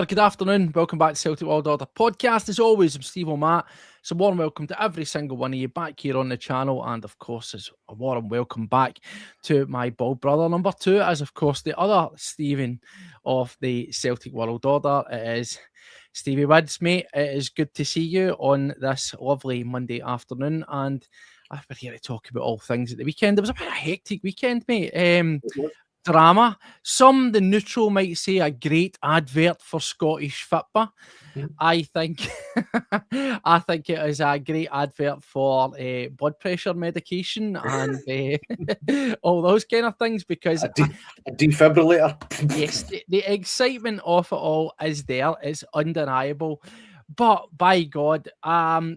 good afternoon. Welcome back to Celtic World Order podcast. As always, I'm Steve O'Matt. So warm welcome to every single one of you back here on the channel. And of course, as a warm welcome back to my bald brother number 2, as of course the other Stephen of the Celtic World Order. It is Stevie Wids, mate. It is good to see you on this lovely Monday afternoon. And I've been here to talk about all things at the weekend. It was a bit of a hectic weekend, mate. Drama. Some, the neutral, might say a great advert for Scottish football. I think it is a great advert for blood pressure medication and all those kind of things, because a defibrillator. Yes, the excitement of it all is there. It's undeniable. But by God,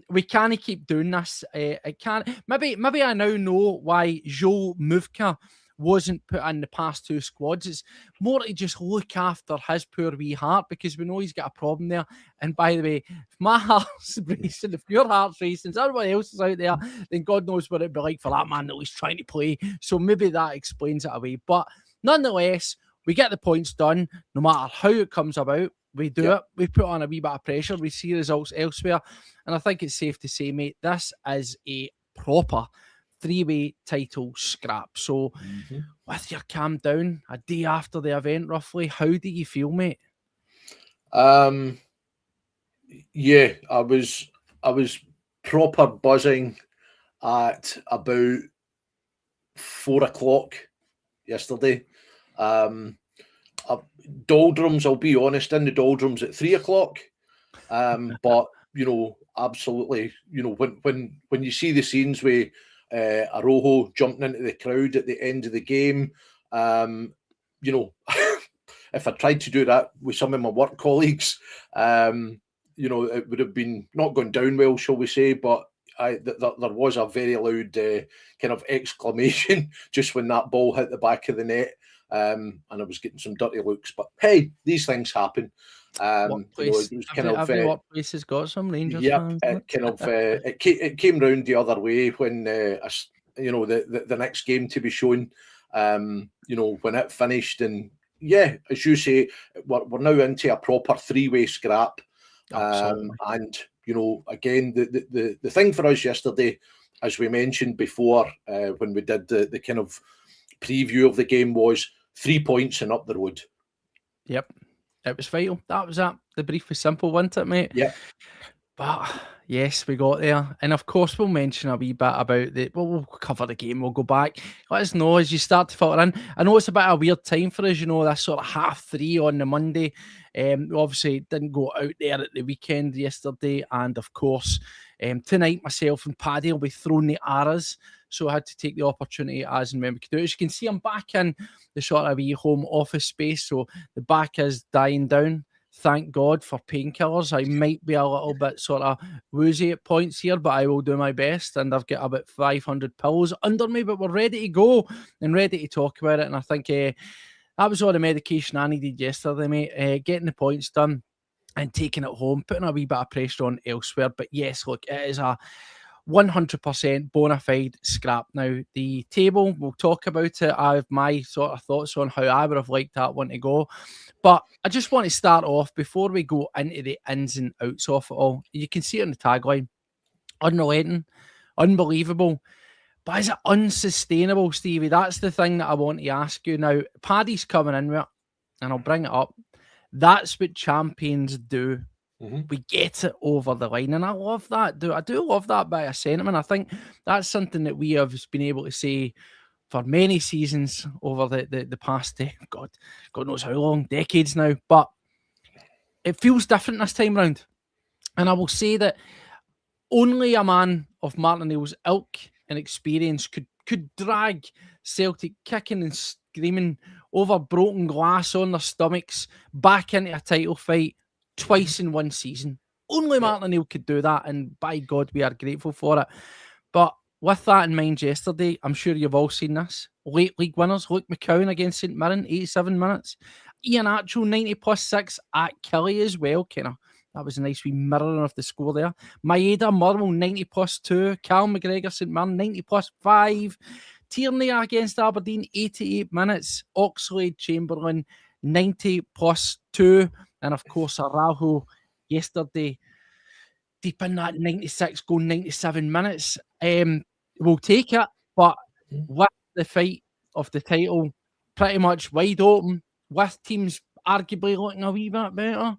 we can't keep doing this. It can't. Maybe I now know why Joe Muvka wasn't put in the past 2 squads. It's more to just look after his poor wee heart, because we know he's got a problem there. And by the way, if my heart's racing, if your heart's racing, if everybody else is out there, then God knows what it'd be like for that man that was trying to play. So maybe that explains it away. But nonetheless, we get the points done, no matter how it comes about. We do it. We put on a wee bit of pressure. We see results elsewhere. And I think it's safe to say, mate, this is a proper 3-way title scrap. So with your calm down a day after the event, roughly, how do you feel, mate? Yeah, I was proper buzzing at about 4 o'clock yesterday. Doldrums, I'll be honest, in the doldrums at 3 o'clock. But absolutely, when you see the scenes with Arojo jumping into the crowd at the end of the game, if I tried to do that with some of my work colleagues, it would have been not gone down well, shall we say. But there was a very loud kind of exclamation just when that ball hit the back of the net, and I was getting some dirty looks. But hey, these things happen. Every workplace has got some Rangers fans. It came round the other way when the next game to be shown. When it finished, and yeah, as you say, we're now into a proper 3-way scrap. And again, the thing for us yesterday, as we mentioned before, when we did the kind of preview of the game, was 3 points and up the road. Yep. It was vital. That was it. The brief was simple, wasn't it, mate? Yeah. But yes, we got there. And of course, we'll mention a wee bit about we'll cover the game. We'll go back. Let us know as you start to filter in. I know it's a bit of a weird time for us, this sort of 3:30 on the Monday. We obviously didn't go out there at the weekend yesterday. And of course, tonight, myself and Paddy will be throwing the arrows. So I had to take the opportunity as and when we could do it. As you can see, I'm back in the sort of wee home office space. So the back is dying down. Thank God for painkillers. I might be a little bit sort of woozy at points here, but I will do my best. And I've got about 500 pills under me, but we're ready to go and ready to talk about it. And I think that was all the medication I needed yesterday, mate. Getting the points done and taking it home, putting a wee bit of pressure on elsewhere. But yes, look, it is a 100% bona fide scrap. Now, the table, we'll talk about it. I have my sort of thoughts on how I would have liked that one to go. But I just want to start off before we go into the ins and outs of it all. You can see it on the tagline: unrelenting, unbelievable. But is it unsustainable, Stevie? That's the thing that I want to ask you. Now, Paddy's coming in with it, and I'll bring it up. That's what champions do. We get it over the line, and I love that. I do love that bit of sentiment. I think that's something that we have been able to say for many seasons over the past, God knows how long, decades now. But it feels different this time round. And I will say that only a man of Martin Neill's ilk and experience could drag Celtic kicking and screaming over broken glass on their stomachs back into a title fight twice in one season. Only Martin Neill could do that, and by God, we are grateful for it. But with that in mind yesterday, I'm sure you've all seen this. Late league winners, Luke McCowan against St Mirren, 87 minutes. Ian Atchell, 90+6 at Kelly as well. That was a nice wee mirroring of the score there. Maeda Murrell, 90+2. Cal McGregor, St Mirren, 90+5. Tierney against Aberdeen, 88 minutes. Oxlade Chamberlain, 90+2. And of course, Araujo yesterday, deep in that 96, going 97 minutes. We'll take it, but with the fight of the title pretty much wide open, with teams arguably looking a wee bit better,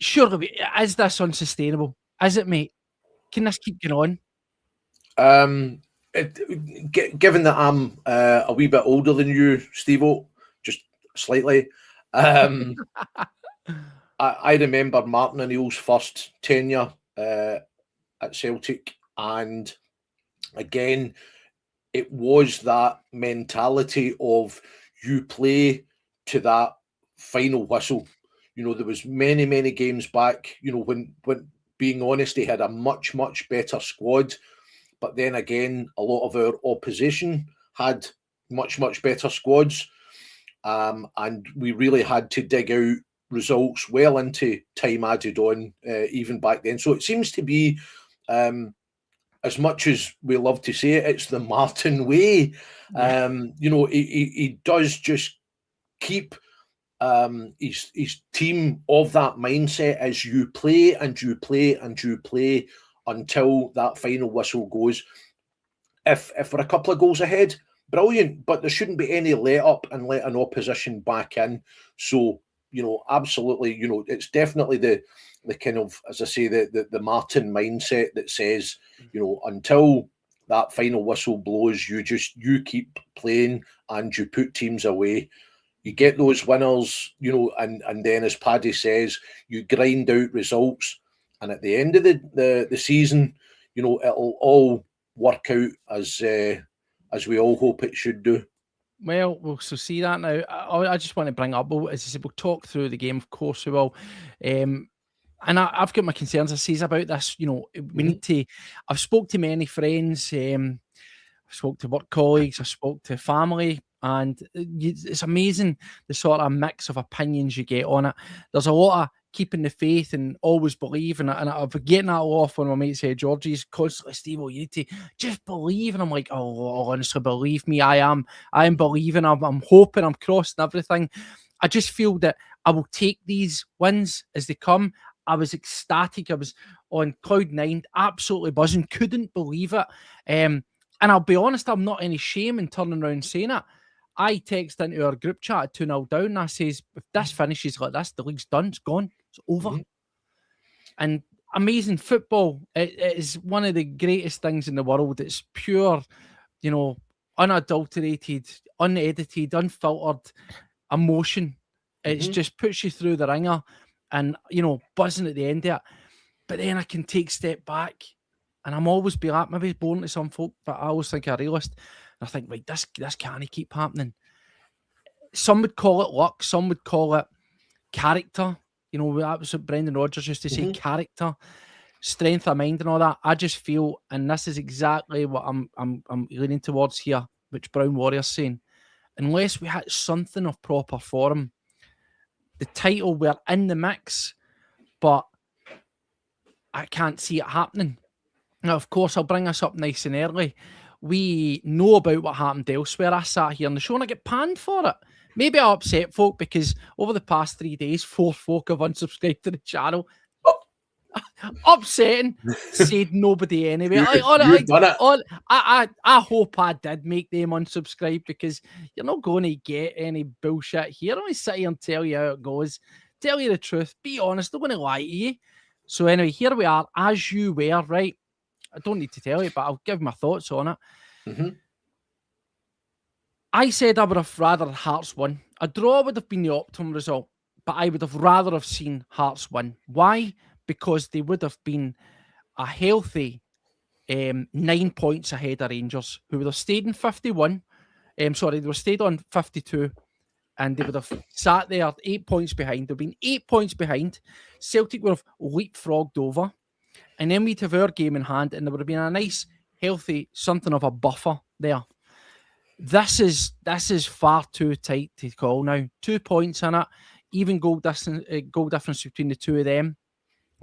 surely, is this unsustainable? Is it, mate? Can this keep going on? Given that I'm a wee bit older than you, Steve-O, just slightly, I remember Martin O'Neill's first tenure at Celtic, and again, it was that mentality of you play to that final whistle. You know, there was many games back, you know, when being honest, he had a much better squad. But then again, a lot of our opposition had much better squads. And we really had to dig out results well into time added on, even back then. So it seems to be, as much as we love to say it, it's the Martin way. Yeah. You know, he does just keep his team of that mindset as you play and you play and you play until that final whistle goes. If we're a couple of goals ahead, brilliant, but there shouldn't be any let up and let an opposition back in. So, you know, absolutely, you know, it's definitely the kind of, as I say, the Martin mindset that says, you know, until that final whistle blows, you keep playing and you put teams away. You get those winners, you know, and then, as Paddy says, you grind out results. And at the end of the season, you know, it'll all work out as we all hope it should do. Well, we'll see that now. I just want to bring up, as I said, we'll talk through the game, of course we will. And I've got my concerns, I says, about this. You know, we need to, I've spoke to many friends, I've spoke to work colleagues, I spoke to family, and it's amazing the sort of mix of opinions you get on it. There's a lot of keeping the faith and always believe, and I'm getting that off when my mate said, Georgie's constantly, Steve, you need to just believe. And I'm like, oh, honestly, believe me, I am believing, I'm hoping, I'm crossing everything. I just feel that I will take these wins as they come. I was ecstatic. I was on cloud nine, absolutely buzzing, couldn't believe it. And I'll be honest, I'm not any shame in turning around saying it. I text into our group chat at 2-0 down, and I says, if this finishes like this, the league's done, it's gone, it's over. And amazing football, it is one of the greatest things in the world. It's pure, you know, unadulterated, unedited, unfiltered emotion. It's just puts you through the ringer and, you know, buzzing at the end of it. But then I can take a step back, and I'm always be like, maybe boring to some folk, but I always think I'm a realist. And I think, right, this can't keep happening. Some would call it luck, some would call it character. You know, that was what Brendan Rodgers used to say, character, strength of mind and all that. I just feel, and this is exactly what I'm leaning towards here, which Brown Warrior's saying, unless we had something of proper form, the title, we're in the mix, but I can't see it happening. Now, of course, I'll bring us up nice and early. We know about what happened elsewhere. I sat here on the show and I get panned for it. Maybe I upset folk because over the past 3 days, 4 folk have unsubscribed to the channel. Upsetting, said nobody anyway. I hope I did make them unsubscribe, because you're not going to get any bullshit here. I'm going to sit here and tell you how it goes. Tell you the truth. Be honest. I'm going to lie to you. So anyway, here we are, as you were, right? I don't need to tell you, but I'll give my thoughts on it. I said I would have rather Hearts won. A draw would have been the optimum result, but I would have rather have seen Hearts win. Why? Because they would have been a healthy 9 points ahead of Rangers, who would have stayed in 51. They would have stayed on 52, and they would have sat there 8 points behind. They'd been 8 points behind. Celtic would have leapfrogged over. And then we'd have our game in hand, and there would have been a nice, healthy, something of a buffer there. This is far too tight to call now. 2 points in it, even goal difference between the two of them.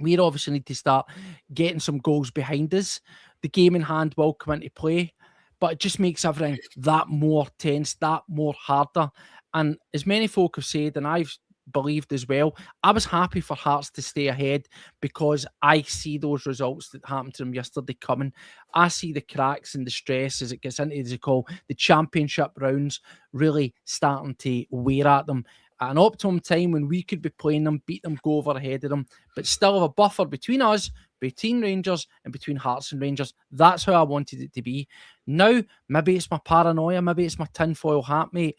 We obviously need to start getting some goals behind us. The game in hand will come into play, but it just makes everything that more tense, that more harder. And as many folk have said, and I've believed as well. I was happy for Hearts to stay ahead because I see those results that happened to them yesterday coming. I see the cracks and the stress as it gets into, as you call, the championship rounds really starting to wear at them at an optimum time when we could be playing them, beat them, go over ahead of them, but still have a buffer between us, between Rangers and between Hearts and Rangers. That's how I wanted it to be. Now, maybe it's my paranoia, maybe it's my tinfoil hat, mate.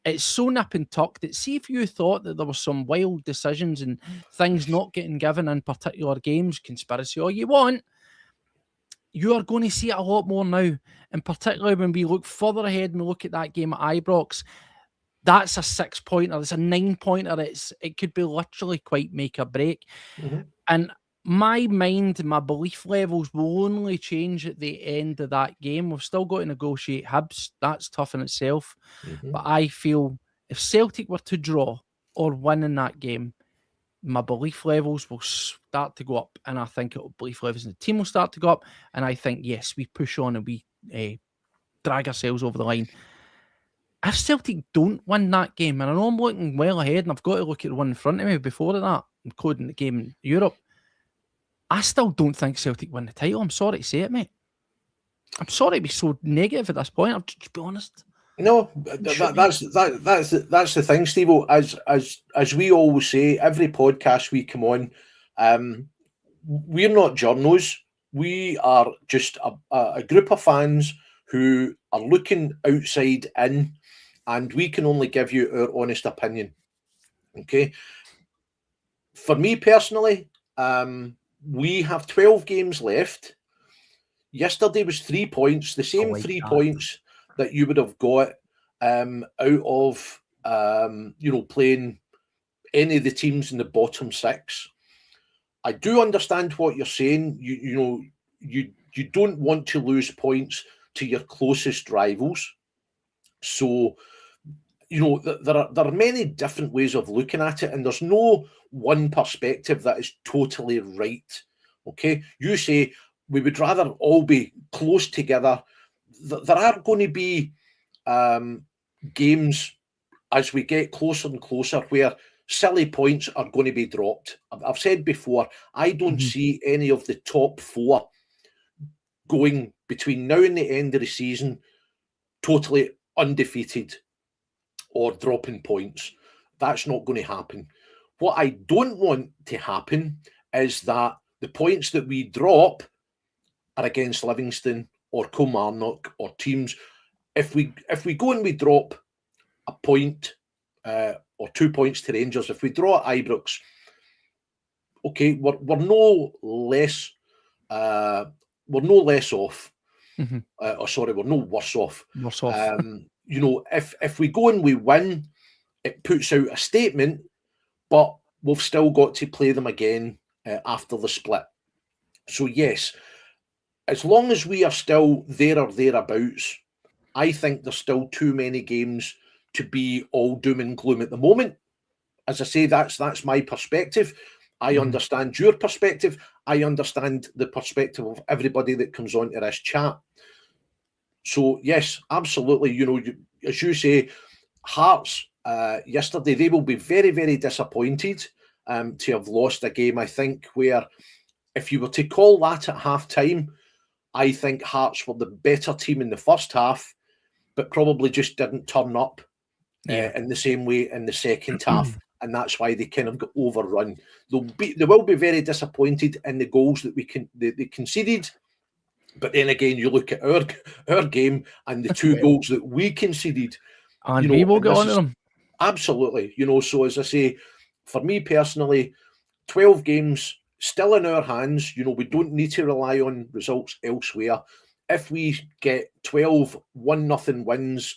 It's so nip and tuck that, see, if you thought that there were some wild decisions and things not getting given in particular games, conspiracy all you want, you are going to see it a lot more now. And particularly when we look further ahead and we look at that game at Ibrox, that's a 6-pointer, it's a 9-pointer. It could be literally quite make or break. Mm-hmm. And my mind, my belief levels will only change at the end of that game. We've still got to negotiate Hibs. That's tough in itself. Mm-hmm. But I feel if Celtic were to draw or win in that game, my belief levels will start to go up. And I think belief levels in the team will start to go up. And I think, yes, we push on and we drag ourselves over the line. If Celtic don't win that game, and I know I'm looking well ahead, and I've got to look at the one in front of me before that, including the game in Europe, I still don't think Celtic win the title. I'm sorry to say it, mate. I'm sorry to be so negative at this point. I'll just be honest. No, that's the thing, Steve. As we always say, every podcast we come on, we're not journos. We are just a group of fans who are looking outside in, and we can only give you our honest opinion. Okay. For me personally, we have 12 games left. Yesterday was 3 points, the same 3 points that you would have got out of playing any of the teams in the bottom 6. I do understand what you're saying. You don't want to lose points to your closest rivals. So, there are many different ways of looking at it, and there's no one perspective that is totally right. Okay, you say we would rather all be close together. There are going to be games as we get closer and closer where silly points are going to be dropped. I've said before, I don't see any of the top 4 going between now and the end of the season totally undefeated or dropping points. That's not going to happen. What I don't want to happen is that the points that we drop are against Livingston or Kilmarnock or teams. If we go and we drop a point or 2 points to Rangers, if we draw at Ibrox, okay, we're no less off. We're no worse off. Worse off. If we go and we win, it puts out a statement, but we've still got to play them again after the split. So yes, as long as we are still there or thereabouts, I think there's still too many games to be all doom and gloom at the moment. As I say, that's my perspective. I understand your perspective. I understand the perspective of everybody that comes onto this chat. So yes, absolutely. As you say, Hearts yesterday, they will be very, very disappointed to have lost a game. I think where if you were to call that at half time, I think Hearts were the better team in the first half, but probably just didn't turn up in the same way in the second half. And that's why they kind of got overrun. They will be very disappointed in the goals that they conceded. But then again, you look at our game and the 2 goals that we conceded. And we will get on to them. Absolutely. So as I say, for me personally, 12 games still in our hands. We don't need to rely on results elsewhere. If we get 12 1-0 wins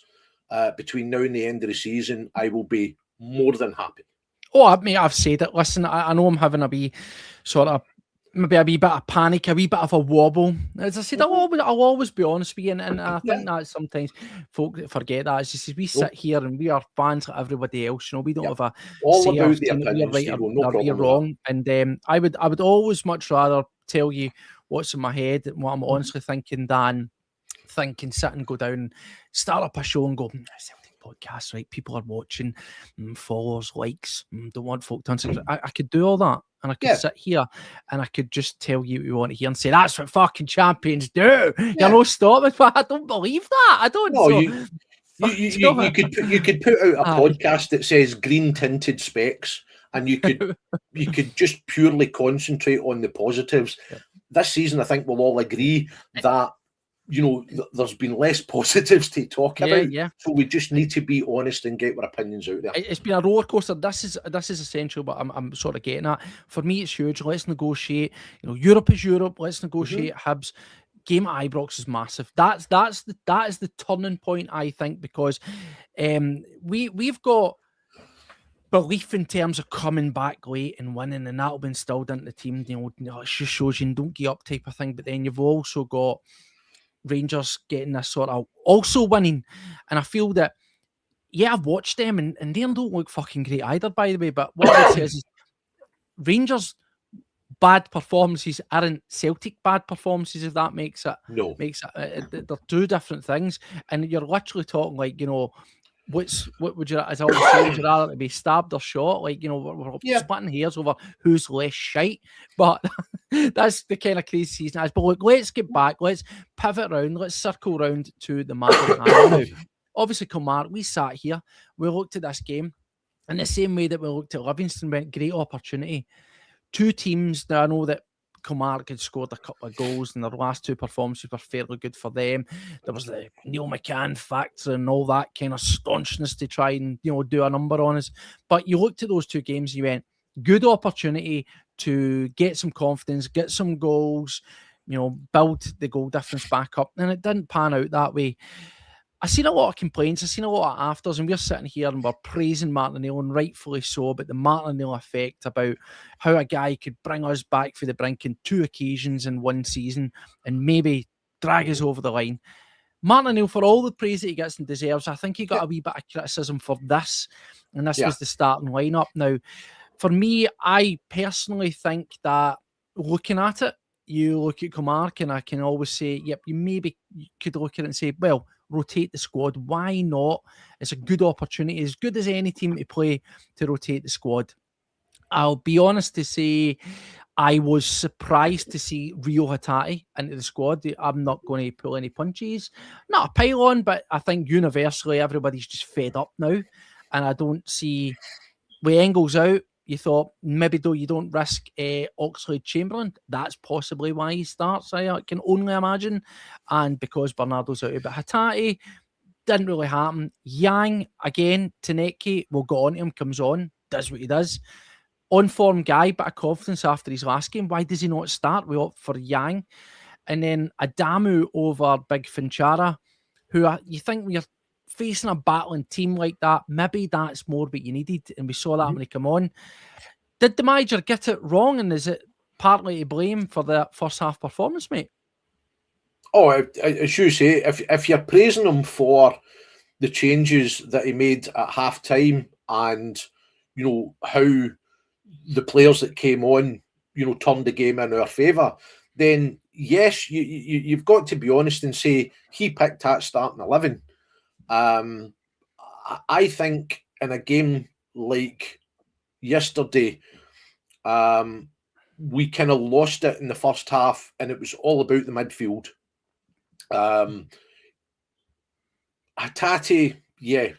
between now and the end of the season, I will be more than happy. Oh, I've said it. Listen, I know I'm having a wee sort of, maybe a wee bit of panic, a wee bit of a wobble. As I said, I'll always be honest with you, and I think that sometimes folk forget that. It's just we sit here and we are fans like everybody else. We don't have a all say about the we're right or we're wrong. And I would always much rather tell you what's in my head and what I'm honestly thinking than thinking, sit and go down, start up a show and go, Celtic podcast, right? People are watching, followers, likes, don't want folk to unsubscribe. I could do all that, and I could sit here and I could just tell you what you want to hear and say, that's what fucking champions do. You know, stop it. But I don't believe that. I don't. No, so, you could put out a podcast that says green tinted specs, and you could just purely concentrate on the positives. This season, I think we'll all agree that, you know, there's been less positives to talk about. So we just need to be honest and get our opinions out there. It's been a roller coaster. This is essential, but I'm sort of getting at. For me, it's huge. Let's negotiate. You know, Europe is Europe. Let's negotiate. Hibs. Game at Ibrox is massive. That is the turning point, I think, because we've got belief in terms of coming back late and winning, and that'll be instilled into the team. You know, it just shows you don't give up type of thing. But then you've also got Rangers getting this sort of also winning, and I feel that I've watched them and they don't look fucking great either, by the way. But what I say is Rangers bad performances aren't Celtic bad performances, if that makes it. No, they're two different things, and you're literally talking like, you know, what would you, as I always say, would you rather to be stabbed or shot? Like, you know, we're splitting hairs over who's less shite, but that's the kind of crazy season it is. But look, let's get back, let's pivot around, let's circle round to the matter now. Obviously, Kilmarnock, we sat here, we looked at this game in the same way that we looked at Livingston, went great opportunity. Two teams, now I know that Kilmarnock had scored a couple of goals and their last two performances were fairly good for them. There was the Neil McCann factor and all that kind of staunchness to try and, you know, do a number on us. But you looked at those two games, you went, good opportunity to get some confidence, get some goals, you know, build the goal difference back up. And it didn't pan out that way. I've seen a lot of complaints, I've seen a lot of afters, and we're sitting here and we're praising Martin Neill, and rightfully so, about the Martin Neill effect, about how a guy could bring us back for the brink in 2 occasions in 1 season and maybe drag us over the line. Martin Neill, for all the praise that he gets and deserves, I think he got a wee bit of criticism for this, and this was the starting lineup. Now, for me, I personally think that looking at it, you look at Kilmarnock, and I can always say, yep, you could look at it and say, well, rotate the squad. Why not? It's a good opportunity, as good as any team to play, to rotate the squad. I'll be honest to say, I was surprised to see Rio Hatate into the squad. I'm not going to pull any punches. Not a pile-on, but I think universally everybody's just fed up now. And I don't see, with Engels out, you thought maybe though you don't risk Oxlade-Chamberlain. That's possibly why he starts, I can only imagine. And because Bernardo's out. But Hatate didn't really happen. Yang, again, Taneki, we'll go on to him, comes on, does what he does. On-form guy, bit of confidence after his last game. Why does he not start? We opt for Yang. And then Adamu over Big Finchara, who you think when you're facing a battling team like that, maybe that's more what you needed, and we saw that when he came on. Did the manager get it wrong, and is it partly to blame for the first half performance, mate? Oh, as you say, if you're praising him for the changes that he made at half time, and you know how the players that came on, you know, turned the game in our favour, then yes, you've got to be honest and say he picked that starting 11. I think in a game like yesterday, we kind of lost it in the first half, and it was all about the midfield. Hatate,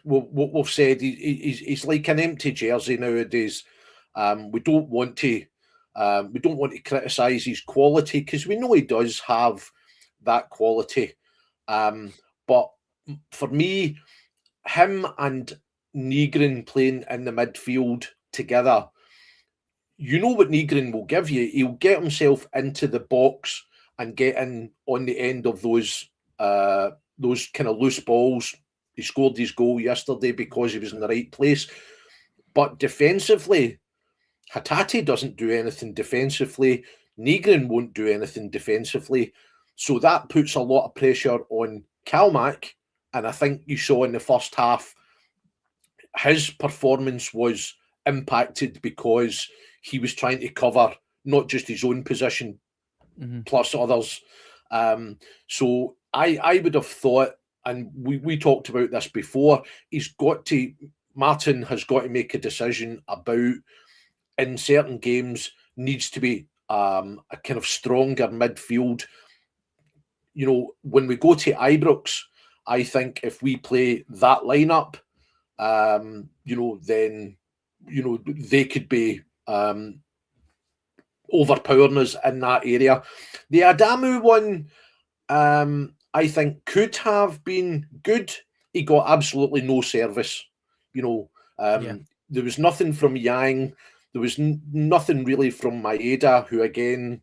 we've said he's like an empty jersey nowadays. We don't want to criticise his quality, because we know he does have that quality. But for me, him and Nygren playing in the midfield together, you know what Nygren will give you. He'll get himself into the box and get in on the end of those kind of loose balls. He scored his goal yesterday because he was in the right place. But defensively, Hatate doesn't do anything defensively. Nygren won't do anything defensively. So that puts a lot of pressure on Kalmak. And I think you saw in the first half, his performance was impacted because he was trying to cover not just his own position, plus others. So I would have thought and we talked about this before, Martin has got to make a decision about, in certain games, needs to be a kind of stronger midfield. You know, when we go to Ibrox, I think if we play that lineup, you know, then, you know, they could be overpowering us in that area. The Adamu one, I think, could have been good. He got absolutely no service. You know, there was nothing from Yang. There was nothing really from Maeda, who again,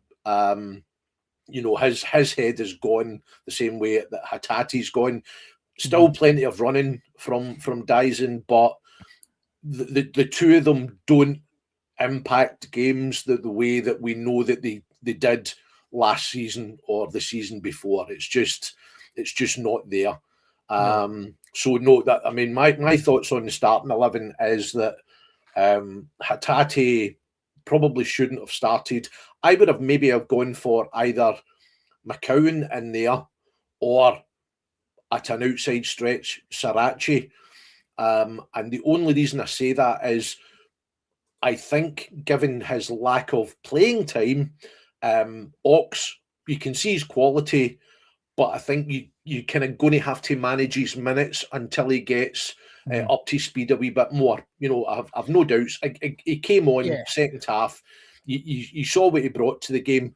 you know, his head is gone the same way that Hatate's gone. Still plenty of running from Dyson, but the two of them don't impact games the way that we know that they did last season or the season before. It's just not there. So no, that, I mean, my thoughts on the starting 11 is that Hatate probably shouldn't have started. I would have maybe gone for either McCowan in there or at an outside stretch Sarachi. And the only reason I say that is I think, given his lack of playing time, Ox, you can see his quality, but I think you kind of going to have to manage his minutes until he gets up to speed a wee bit more. You know, I've no doubts. He came on second half. You saw what he brought to the game,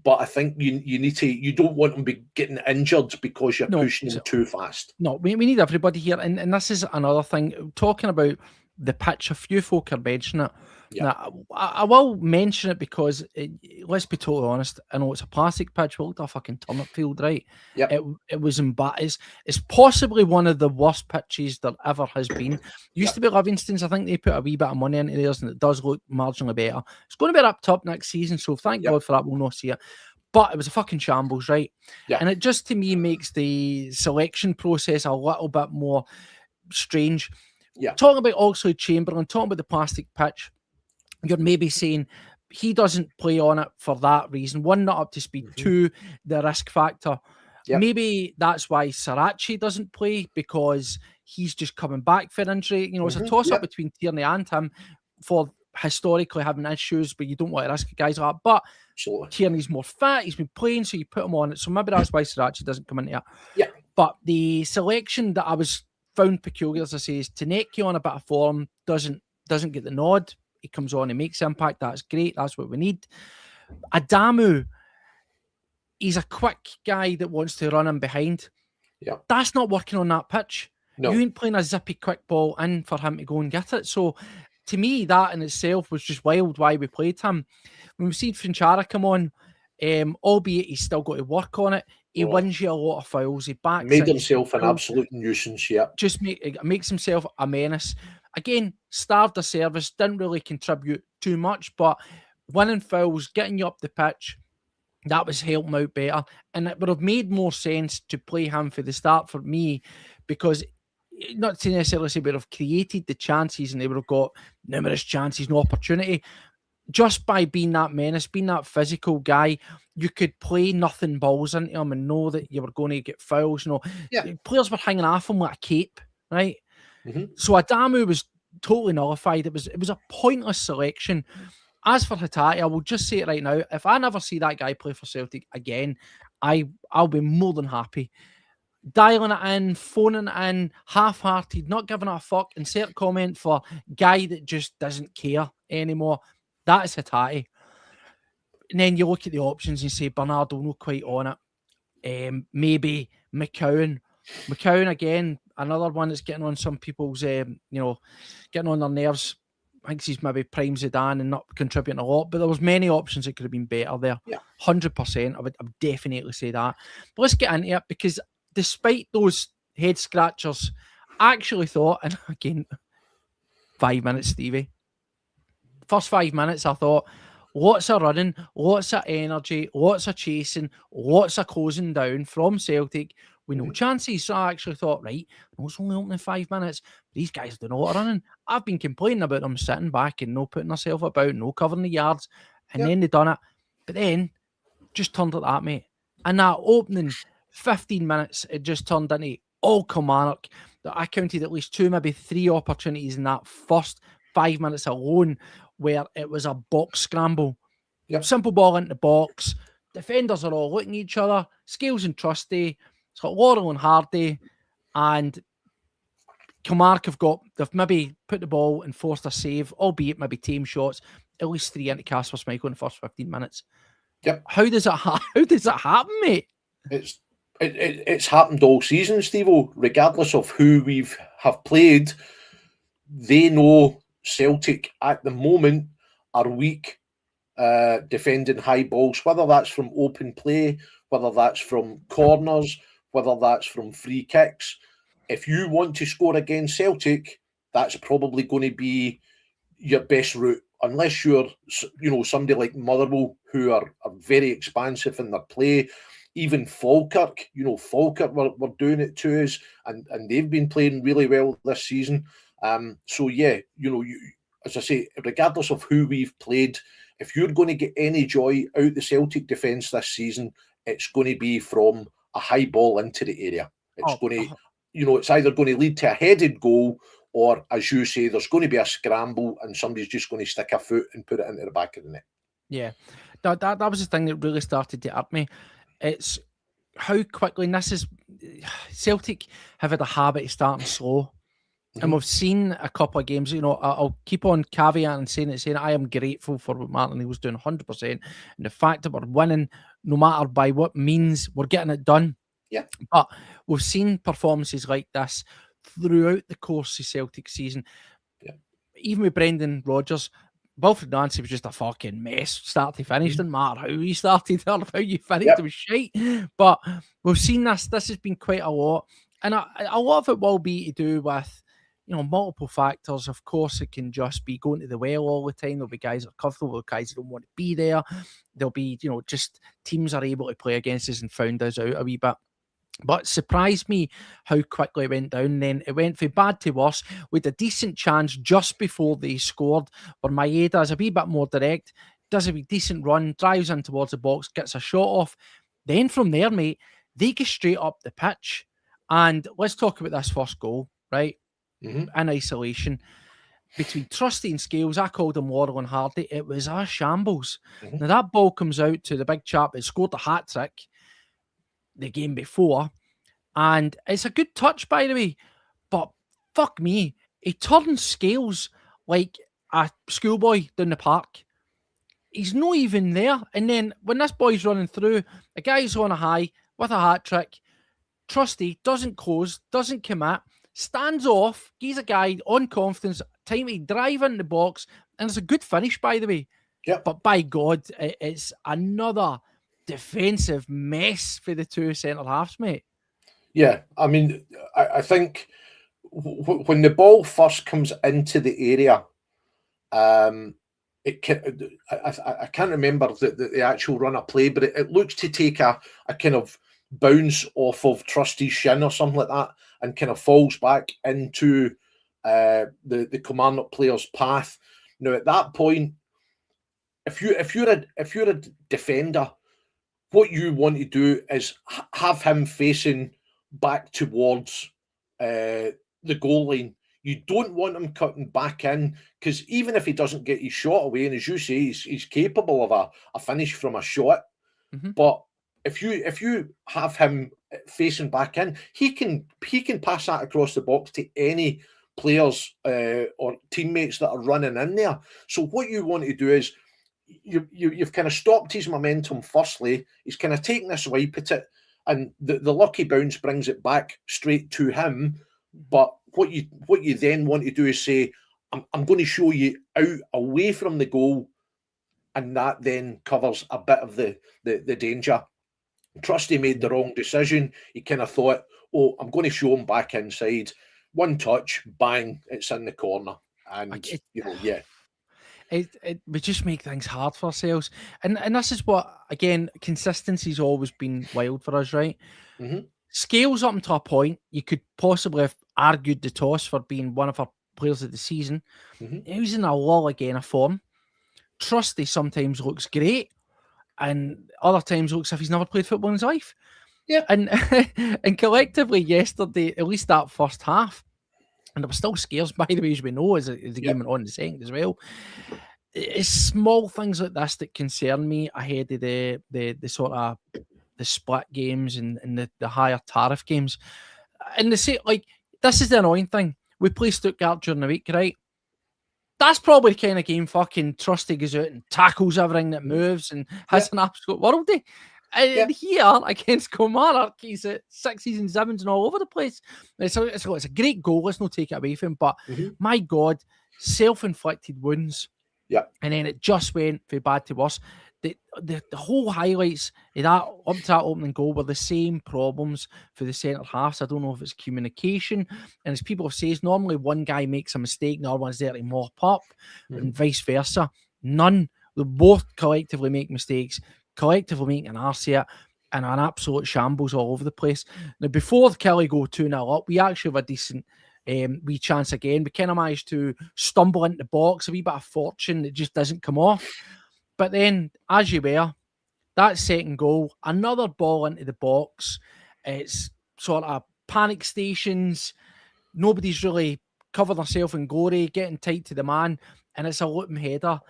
but I think you don't want him be getting injured because you're pushing him too fast. No, we need everybody here, and this is another thing. Talking about the pitch, a few folk are mentioning it. Yeah. Now, I will mention it because, let's be totally honest, I know it's a plastic pitch, we looked at a fucking turnip field, right? Yep. It was it's possibly one of the worst pitches there ever has been. Used to be Livingston's, I think they put a wee bit of money into theirs, and it does look marginally better. It's going to be up top next season, so thank God for that, we'll not see it. But it was a fucking shambles, right? Yeah. And it just, to me, makes the selection process a little bit more strange. Yeah. Talking about Oxlade-Chamberlain, talking about the plastic pitch, you're maybe saying he doesn't play on it for that reason. One, not up to speed. Two, the risk factor. Yep. Maybe that's why Sarachi doesn't play, because he's just coming back for injury. You know, it's a toss-up between Tierney and him for historically having issues, but you don't want to risk guys like that. But Tierney's more fit, he's been playing, so you put him on it. So maybe that's why Sarachi doesn't come into it. Yeah. But the selection that I was found peculiar, as I say, is Taneki on a bit of form, doesn't get the nod. He comes on and makes impact. That's great. That's what we need. Adamu, he's a quick guy that wants to run in behind. Yeah. That's not working on that pitch. No. You ain't playing a zippy quick ball in for him to go and get it. So to me, that in itself was just wild why we played him. When we've seen Finchara come on, albeit he's still got to work on it, he wins you a lot of fouls. He made himself an absolute nuisance. Yeah, just makes himself a menace. Again, starved the service, didn't really contribute too much, but winning fouls, getting you up the pitch, that was helping out better. And it would have made more sense to play him for the start for me, because not to necessarily say we would have created the chances and they would have got numerous chances, no opportunity. Just by being that menace, being that physical guy, you could play nothing balls into him and know that you were going to get fouls. You know, players were hanging off him like a cape, right? So Adamu was totally nullified. It was a pointless selection. As for Hatate, I will just say it right now. If I never see that guy play for Celtic again, I'll be more than happy. Dialing it in, phoning it in, half-hearted, not giving a fuck. Insert comment for guy that just doesn't care anymore. That is Hatate. And then you look at the options and say Bernardo not quite on it. Maybe McCowan. McCowan again, another one that's getting on some people's, getting on their nerves. I think he's maybe prime Zidane and not contributing a lot, but there was many options that could have been better there. Yeah, 100%. I would definitely say that. But let's get into it, because despite those head scratchers, I actually thought, and again, 5 minutes, Stevie. First 5 minutes, I thought, lots of running, lots of energy, lots of chasing, lots of closing down from Celtic with no chances. So I actually thought, right, it's only opening 5 minutes. These guys do a lot of running. I've been complaining about them sitting back and no putting themselves about, no covering the yards. And then they done it. But then, just turned it that, mate. And that opening 15 minutes, it just turned into all Kilmarnock. I counted at least 2, maybe 3 opportunities in that first 5 minutes alone where it was a box scramble. Yep. Simple ball into the box. Defenders are all looking at each other. Scales and Trusty. It's got Laurel and Hardy. And Kilmarnock they've maybe put the ball and forced a save, albeit maybe team shots, at least 3 into Casper Schmeichel in the first 15 minutes. Yep. How does it happen, mate? It's happened all season, Steve-O. Regardless of who have played, they know Celtic at the moment are weak defending high balls, whether that's from open play, whether that's from corners, whether that's from free kicks. If you want to score against Celtic, that's probably going to be your best route, unless you're, somebody like Motherwell, who are very expansive in their play. Even Falkirk, Falkirk were doing it to us, and they've been playing really well this season. So yeah, as I say, regardless of who we've played, if you're going to get any joy out the Celtic defence this season, it's going to be from a high ball into the area. It's either going to lead to a headed goal, or, as you say, there's going to be a scramble and somebody's just going to stick a foot and put it into the back of the net. Yeah, that was the thing that really started to up me. It's how quickly, and this is, Celtic have had a habit of starting slow. And we've seen a couple of games, I'll keep on caveat and saying I am grateful for what Martin Neill was doing 100%. And the fact that we're winning, no matter by what means, we're getting it done. Yeah. But we've seen performances like this throughout the course of Celtic season. Yeah. Even with Brendan Rodgers, Wilfred Nancy was just a fucking mess, start to finish. Didn't matter how you started or how you finished, It was shite. But we've seen this. This has been quite a lot. And a lot of it will be to do with, multiple factors. Of course, it can just be going to the well all the time. There'll be guys that are comfortable, there'll be guys that don't want to be there. There'll be, just teams are able to play against us and found us out a wee bit. But it surprised me how quickly it went down. Then it went from bad to worse with a decent chance just before they scored, where Maeda is a wee bit more direct, does a wee decent run, drives in towards the box, gets a shot off. Then from there, mate, they go straight up the pitch. And let's talk about this first goal, right? In isolation. Between Trusty and Scales, I called him Laurel and Hardy. It was a shambles. Now that ball comes out to the big chap that scored the hat-trick the game before, and it's a good touch, by the way, but fuck me, he turns Scales like a schoolboy down the park. He's not even there. And then when this boy's running through, the guy's on a high with a hat-trick. Trusty doesn't close, doesn't commit, stands off, gives a guy on confidence, time to drive in the box, and it's a good finish, by the way. Yeah. But by God, it's another defensive mess for the two centre-halves, mate. Yeah, I mean, I think when the ball first comes into the area, I can't remember the actual run of play, but it looks to take a kind of bounce off of Trusty's shin or something like that, and kind of falls back into the Kilmarnock player's path. Now, at that point, if you're a defender, what you want to do is have him facing back towards the goal line. You don't want him cutting back in, because even if he doesn't get his shot away, and as you say, he's capable of a finish from a shot, but if you have him facing back in, he can pass that across the box to any players or teammates that are running in there. So what you want to do is you've kind of stopped his momentum firstly. He's kind of taken this swipe at it, and the lucky bounce brings it back straight to him. But what you then want to do is say, I'm going to show you out away from the goal, and that then covers a bit of the danger. Trusty made the wrong decision. He kind of thought, I'm going to show him back inside. One touch, bang, it's in the corner. And, we just make things hard for ourselves. And this is what, again, consistency's always been wild for us, right? Scales up to a point, you could possibly have argued the toss for being one of our players of the season. He was in a lull again of form. Trusty sometimes looks great, and other times looks as if he's never played football in his life. Yeah. And collectively yesterday, at least that first half, and there were still scares, by the way, as we know, as the game went on in the second as well. It's small things like this that concern me ahead of the sort of the split games and the higher tariff games. And they say, like, this is the annoying thing. We play Stuttgart during the week, right? That's probably the kind of game fucking Trusty goes out and tackles everything that moves and has an absolute worldie. And here against Kilmarnock, he's at 6s and 7s and all over the place. It's a great goal. Let's not take it away from him. But my God, self-inflicted wounds. Yeah. And then it just went from bad to worse. The whole highlights of that up to that opening goal were the same problems for the centre halves. I don't know if it's communication, and as people have said, normally one guy makes a mistake, and the other one's there to mop up, and vice versa. None. They both collectively make mistakes, collectively make an arse of it, and an absolute shambles all over the place. Now, before Kelly go 2-0 up, we actually have a decent wee chance again. We kind of managed to stumble into the box, a wee bit of fortune that just doesn't come off. But then, as you were, that second goal, another ball into the box. It's sort of panic stations. Nobody's really covered themselves in glory, getting tight to the man, and it's a looping header.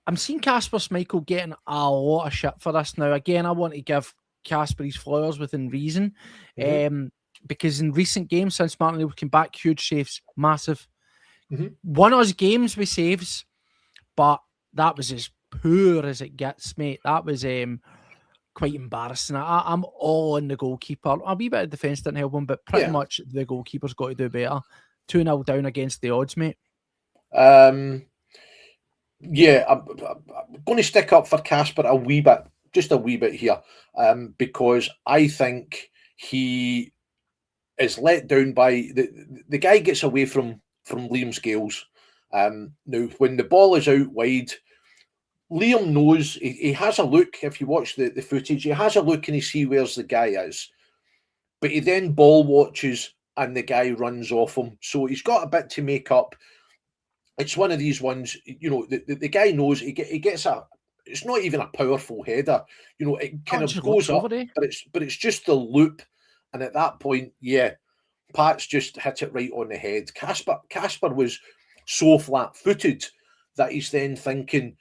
I'm seeing Kasper Schmeichel getting a lot of shit for this now. Again, I want to give Kasper his flowers within reason, because in recent games since Martin Neill came back, huge saves, massive. Won us games with saves, but that was as poor as it gets, mate. That was quite embarrassing. I'm all on the goalkeeper. A wee bit of defence didn't help him, but pretty much the goalkeeper's got to do better. 2-0 down against the odds, mate. I'm going to stick up for Kasper a wee bit, just a wee bit here, because I think he is let down by the guy gets away from Liam Scales. Now, when the ball is out wide, Liam knows, he has a look. If you watch the footage, he has a look and he sees where's the guy is. But he then ball watches and the guy runs off him. So he's got a bit to make up. It's one of these ones, the guy knows he gets it's not even a powerful header. It kind of goes up, but it's just the loop. And at that point, Pat's just hit it right on the head. Kasper was so flat-footed that he's then thinking,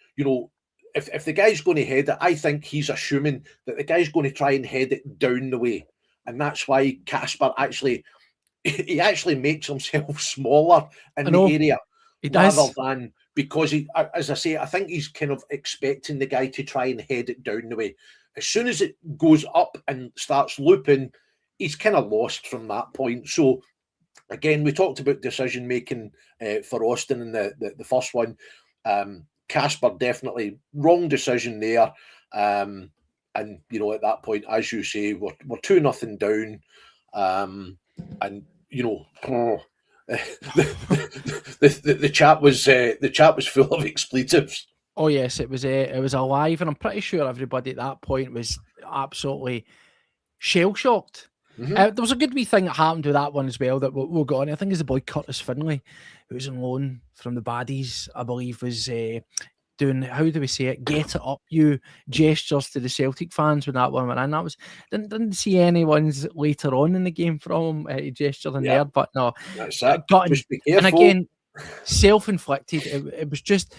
if the guy's going to head it, I think he's assuming that the guy's going to try and head it down the way. And that's why Kasper actually makes himself smaller in the area. Rather than, because he, as I say, I think he's kind of expecting the guy to try and head it down the way. As soon as it goes up and starts looping, he's kind of lost from that point. So, again, we talked about decision making for Austin in the first one. Kasper definitely wrong decision there, and at that point, as you say, we're 2-0 down, and the chat was full of expletives. Oh yes, it was alive, and I'm pretty sure everybody at that point was absolutely shell shocked. There was a good wee thing that happened with that one as well that we'll go on. I think it's the boy Curtis Finlay, who was on loan from the Baddies, I believe, was doing, how do we say it, get it up you gestures to the Celtic fans when that one went in. That was didn't see any ones later on in the game from him gestured in there, but no, that's it. Just be careful. And again, self-inflicted. It was just.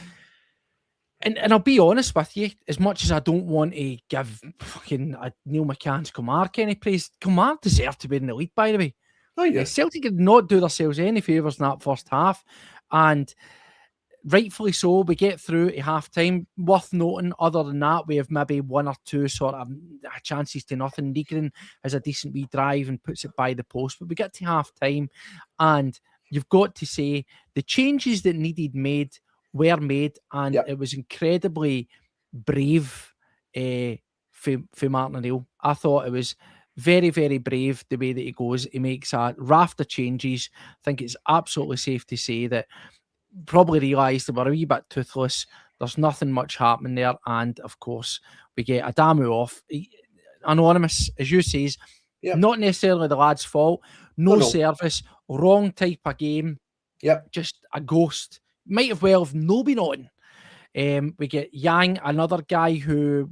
And I'll be honest with you, as much as I don't want to give fucking Neil McCann's Kilmarnock any praise, Kilmarnock deserved to be in the lead, by the way. Oh, yeah. Celtic did not do themselves any favours in that first half, and rightfully so. We get through to half-time. Worth noting, other than that, we have maybe one or two sort of chances to nothing. Negrin has a decent wee drive and puts it by the post, but we get to half-time, and you've got to say the changes that needed made were made, and it was incredibly brave for Martin Neill. I thought it was very, very brave the way that he goes. He makes a raft of changes. I think it's absolutely safe to say that probably realised they were a wee bit toothless. There's nothing much happening there, and of course we get Adamu off. Anonymous, as you says, not necessarily the lad's fault. No service, wrong type of game. Just a ghost. Might have well have no been on. We get Yang, another guy who,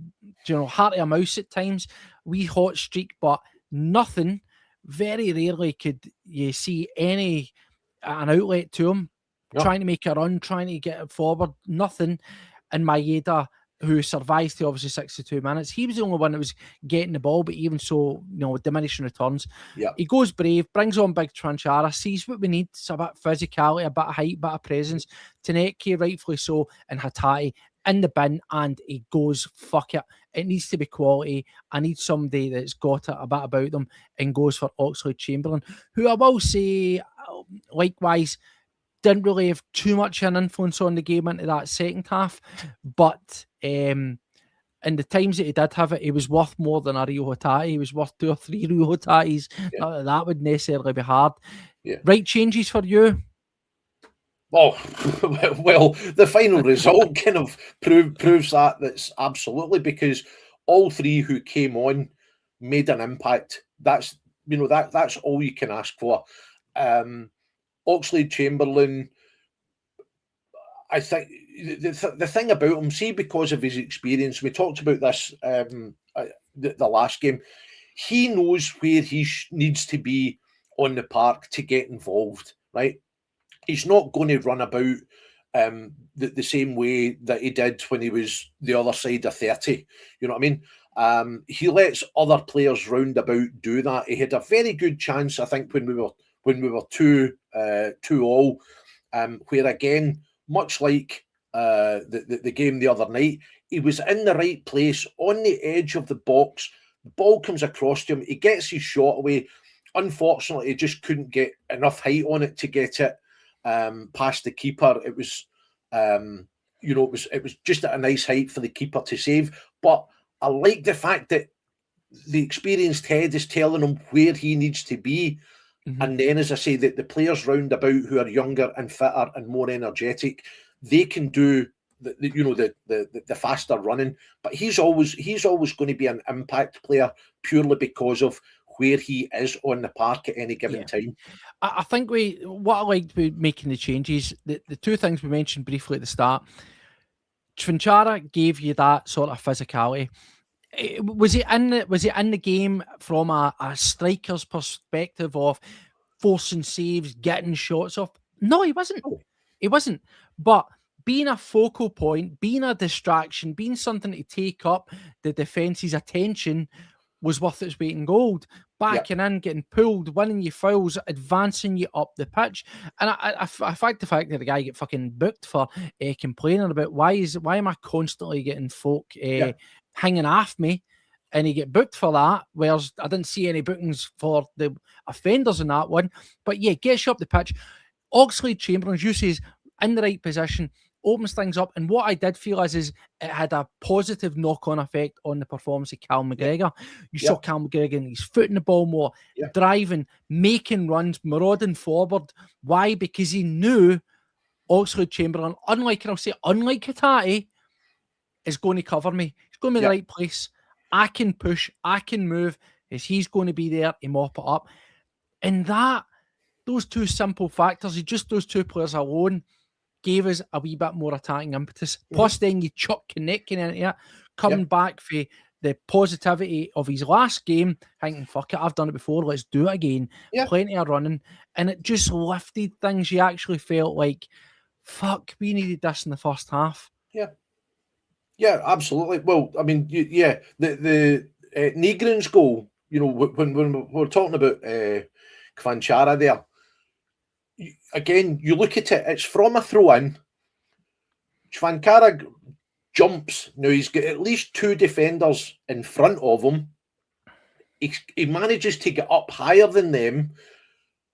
heart of a mouse at times, wee hot streak, but nothing. Very rarely could you see an outlet to him, trying to make a run, trying to get it forward, nothing. And Maeda, who survives to obviously 62 minutes, he was the only one that was getting the ball, but even so, diminishing returns. Yeah. He goes brave, brings on big Tranchara, sees what we need. It's a bit of physicality, a bit of height, a bit of presence. Taneke, rightfully so, and Hatate in the bin, and he goes, fuck it. It needs to be quality. I need somebody that's got it a bit about them, and goes for Oxlade-Chamberlain, who I will say, likewise, didn't really have too much an influence on the game into that second half, but in the times that he did have it, he was worth more than a Rio Hatate. He was worth 2 or 3 Rio Hatates. Yeah. That would necessarily be hard. Yeah. Right changes for you? Oh, well, the final result kind of proves that's absolutely, because all 3 who came on made an impact. That's that's all you can ask for. Oxlade-Chamberlain, I think the thing about him, see, because of his experience, we talked about this the last game, he knows where he needs to be on the park to get involved, right? He's not going to run about the same way that he did when he was the other side of 30. You know what I mean? He lets other players round about do that. He had a very good chance, I think, when we were 2-2, where again, much like the game the other night, he was in the right place on the edge of the box. The ball comes across to him. He gets his shot away. Unfortunately, he just couldn't get enough height on it to get it past the keeper. It was, it was just at a nice height for the keeper to save. But I like the fact that the experienced head is telling him where he needs to be. Mm-hmm. And then, as I say, that the players round about who are younger and fitter and more energetic, they can do the faster running. But he's always going to be an impact player purely because of where he is on the park at any given time. I think what I liked about making the changes, the 2 things we mentioned briefly at the start, Tranchara gave you that sort of physicality. Was he in the game from a striker's perspective of forcing saves, getting shots off? No, he wasn't. He wasn't. But being a focal point, being a distraction, being something to take up the defence's attention was worth its weight in gold. Backing in, getting pulled, winning your fouls, advancing you up the pitch. And I fact the fact that the guy get fucking booked for complaining about why am I constantly getting folk hanging off me, and he get booked for that, whereas I didn't see any bookings for the offenders in that one. But yeah, gets you up the pitch. Oxlade-Chamberlain, as you say, is in the right position, opens things up. And what I did feel is it had a positive knock-on effect on the performance of Cal McGregor. You saw Cal McGregor and he's footing the ball more, driving, making runs, marauding forward. Why? Because he knew Oxlade-Chamberlain, unlike Hatate, is going to cover me. He's going to be in the right place. I can push, I can move, as he's going to be there to mop it up. And those 2 simple factors, just those 2 players alone, gave us a wee bit more attacking impetus. Plus, then you chuck Konechny into it, coming back for the positivity of his last game, thinking, fuck it, I've done it before, let's do it again. Plenty of running. And it just lifted things. You actually felt like, fuck, we needed this in the first half. Yeah, absolutely. Well, I mean, the Negrin's goal, when we're talking about Tranchara there, again, you look at it, it's from a throw-in. Tranchara jumps. Now, he's got at least 2 defenders in front of him. He manages to get up higher than them,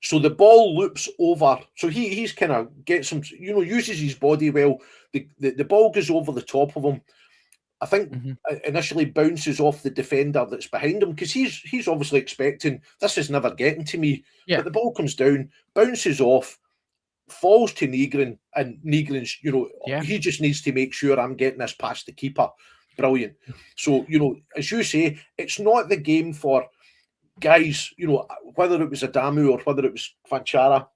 so the ball loops over. So he's kind of gets him, uses his body well. The ball goes over the top of him. I think initially bounces off the defender that's behind him, because he's obviously expecting, this is never getting to me. But the ball comes down, bounces off, falls to Negrin, and Negrin's, he just needs to make sure I'm getting this past the keeper. Brilliant. So, as you say, it's not the game for guys, whether it was Adamu or whether it was Tranchara.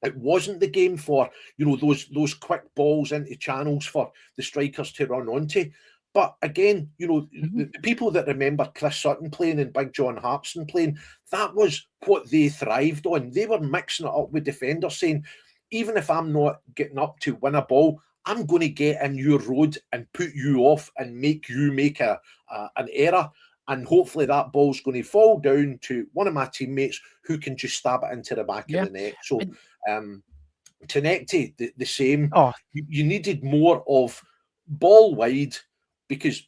It wasn't the game for, those quick balls into channels for the strikers to run onto. But again, the people that remember Chris Sutton playing and Big John Hartson playing, that was what they thrived on. They were mixing it up with defenders, saying, even if I'm not getting up to win a ball, I'm going to get in your road and put you off and make you make an error. And hopefully that ball's going to fall down to one of my teammates who can just stab it into the back of the net. So Tenecti, the same. You needed more of ball wide because,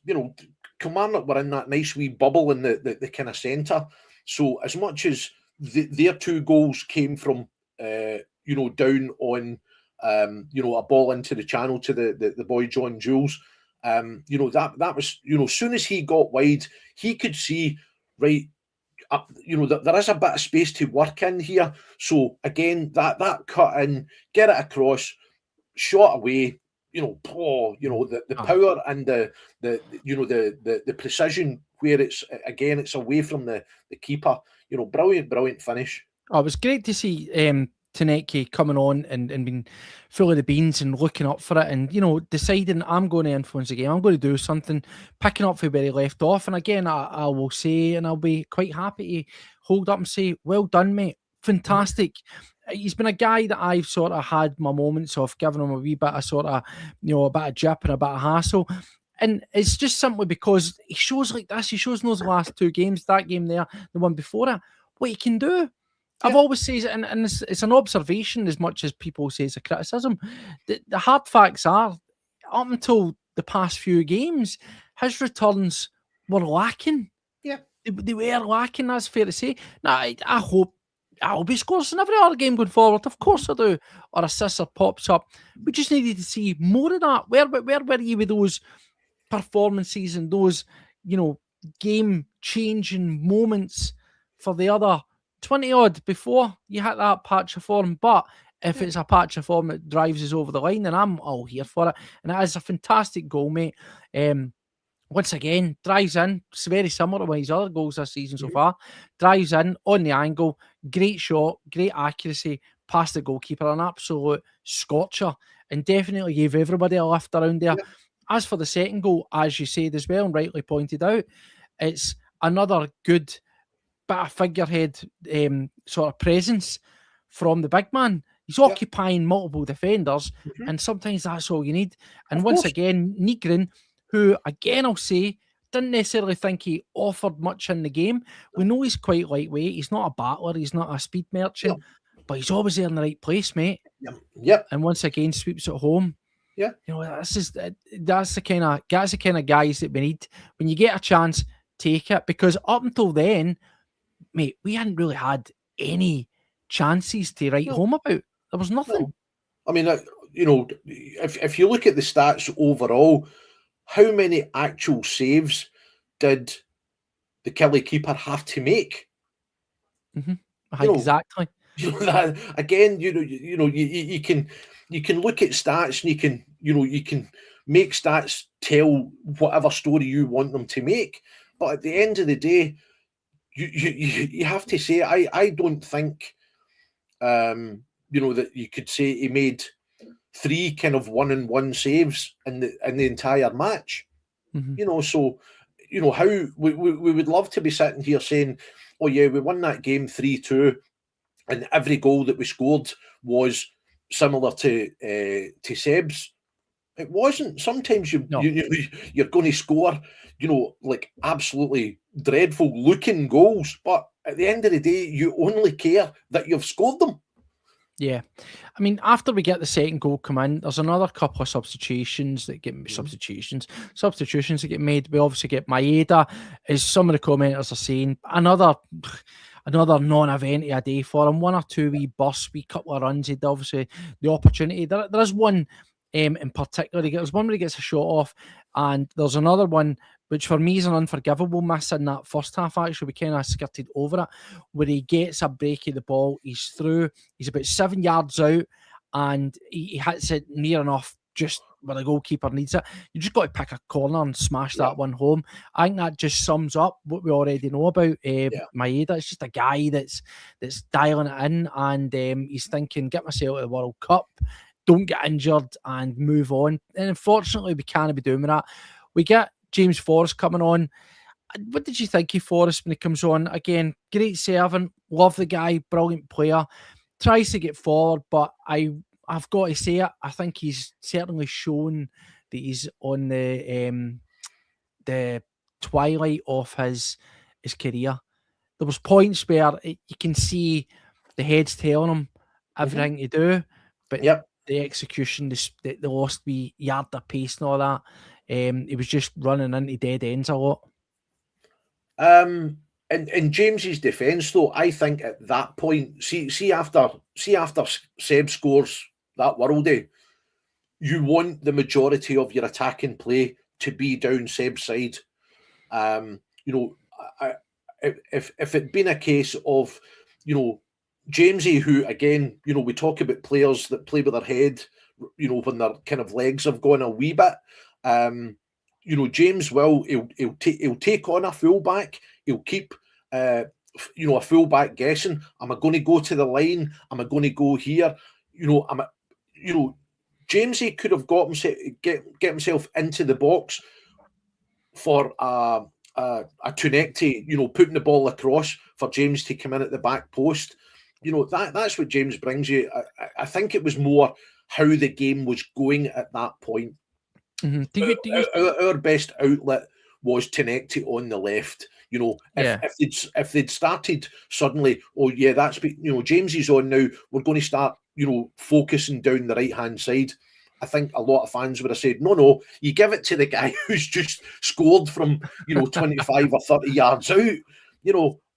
Kilmarnock were in that nice wee bubble in the kind of centre. So as much as their 2 goals came from, down on, a ball into the channel to the boy John Jules, that was, as soon as he got wide, he could see, right, there is a bit of space to work in here. So again, that cut in, get it across, shot away, the power and the precision where it's away from the keeper. Brilliant finish. Oh, it was great to see Tenecki coming on and being full of the beans and looking up for it and, deciding I'm going to influence the game. I'm going to do something, picking up from where he left off. And again, I will say, and I'll be quite happy to hold up and say, well done, mate. Fantastic. He's been a guy that I've sort of had my moments of giving him a wee bit of sort of, a bit of jip and a bit of hassle. And it's just simply because he shows like this. He shows in those last 2 games, that game there, the one before it, what he can do. I've always said, and it's an observation as much as people say it's a criticism. The hard facts are, up until the past few games, his returns were lacking. Yeah. They were lacking, that's fair to say. Now, I hope he scores in every other game going forward. Of course I do. Or a sister pops up. We just needed to see more of that. Where were you with those performances and those, game-changing moments for the other 20-odd before you hit that patch of form? But if it's a patch of form that drives us over the line, then I'm all here for it. And it is a fantastic goal, mate. Once again, drives in. It's very similar to one of his other goals this season so far. Drives in on the angle. Great shot, great accuracy, past the goalkeeper. An absolute scorcher. And definitely gave everybody a lift around there. As for the second goal, as you said as well, and rightly pointed out, it's another good bit of figurehead sort of presence from the big man. He's occupying multiple defenders, and sometimes that's all you need. And once again, Nygren, who, again, I'll say, didn't necessarily think he offered much in the game. We know he's quite lightweight. He's not a battler. He's not a speed merchant, but he's always there in the right place, mate. Yep. And once again, sweeps it home. Yeah. That's the kind of guys that we need. When you get a chance, take it, because up until then, mate, we hadn't really had any chances to write home about. There was nothing. No. I mean, if you look at the stats overall, how many actual saves did the Kelly keeper have to make? Exactly. That, again, you can look at stats and you can make stats tell whatever story you want them to make, but at the end of the day, you have to say, I don't think that you could say he made 3 kind of 1-on-1 saves in the entire match. So how we would love to be sitting here saying, oh yeah, we won that game 3-2, and every goal that we scored was similar to Seb's. It wasn't. Sometimes you're going to score, like absolutely dreadful looking goals, but at the end of the day, you only care that you've scored them. Yeah. I mean, after we get the second goal come in, there's another couple of substitutions that get made. We obviously get Maeda, as some of the commenters are saying, another non-event a day for him. 1 or 2 wee bursts, wee couple of runs. He'd obviously the opportunity. There is one in particular. There's one where he gets a shot off, and there's another one which for me is an unforgivable miss in that first half. Actually, we kind of skirted over it, where he gets a break of the ball. He's through. He's about 7 yards out, and he hits it near enough just where the goalkeeper needs it. You just got to pick a corner and smash that one home. I think that just sums up what we already know about Maeda. It's just a guy that's dialing it in, and he's thinking, get myself to the World Cup, don't get injured, and move on. And unfortunately, we can't be doing that. We get James Forrest coming on. What did you think of Forrest when he comes on? Again, great servant, love the guy, brilliant player, tries to get forward, but I've got to say it, I think he's certainly shown that he's on the twilight of his career. There was points where you can see the head's telling him everything to do, but the execution, they lost the yard of pace and all that. He was just running into dead ends a lot. In James's defence, though, I think at that point, see after Seb scores that worldie, you want the majority of your attacking play to be down Seb's side. If it'd been a case of, Jamesy, who again, we talk about players that play with their head, when their kind of legs have gone a wee bit. James he'll take on a fullback. He'll keep a fullback guessing. Am I going to go to the line? Am I going to go here? Jamesy could have got himself get himself into the box for a Tunecti, putting the ball across for James to come in at the back post. That's what James brings you. I think it was more how the game was going at that point. Mm-hmm. Our best outlet was Tunecti on the left. If they'd started suddenly, James is on now, we're going to start, focusing down the right hand side. I think a lot of fans would have said, no, you give it to the guy who's just scored from 25 or 30 yards out,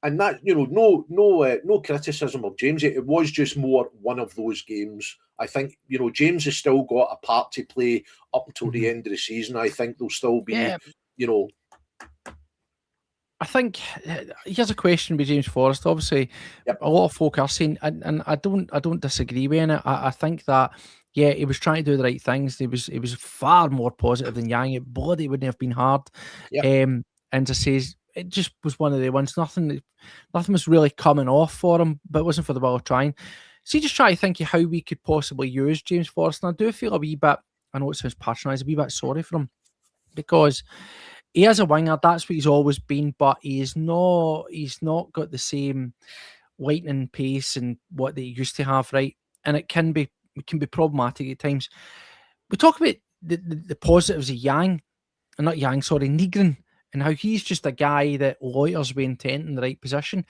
and that no criticism of James. It was just more one of those games. I think James has still got a part to play up until the end of the season. I think there'll still be I think here's a question with James Forrest. Obviously, a lot of folk are saying, and I don't disagree with it. I think that he was trying to do the right things. He was far more positive than Yang. It bloody wouldn't have been hard. And to say it just was one of the ones. Nothing was really coming off for him, but it wasn't for the will of trying. So you just try to think of how we could possibly use James Forrest. And I do feel a wee bit, I know it sounds patronising, a wee bit sorry for him, because he is a winger. That's what he's always been, but he's not got the same lightning pace and what they used to have, right? And it can be problematic at times. We talk about the positives of Nygren, and how he's just a guy that loiters with intent in the right position.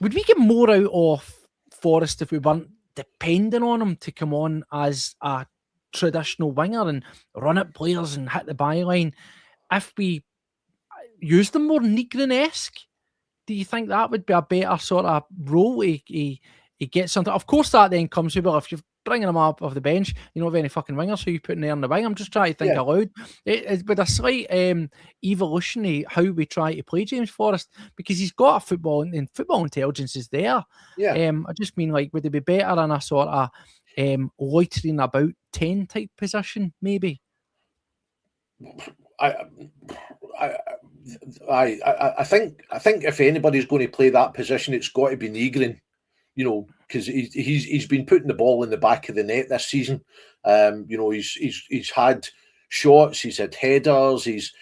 Would we get more out of Forrest if we weren't depending on him to come on as a traditional winger and run at players and hit the byline? If we used him more Nygren-esque, do you think that would be a better sort of role? He gets something. Of course, that then comes with, well, if you're bringing him up off the bench, you don't have any fucking wingers, so you putting there in the wing. I'm just trying to think aloud. It's with a slight evolution of how we try to play James Forrest, because he's got a football intelligence is there. I just mean, like, would it be better in a sort of loitering about 10 type position, maybe? I think if anybody's going to play that position, it's got to be Nygren, because he's been putting the ball in the back of the net this season. He's had shots, he's had headers, he's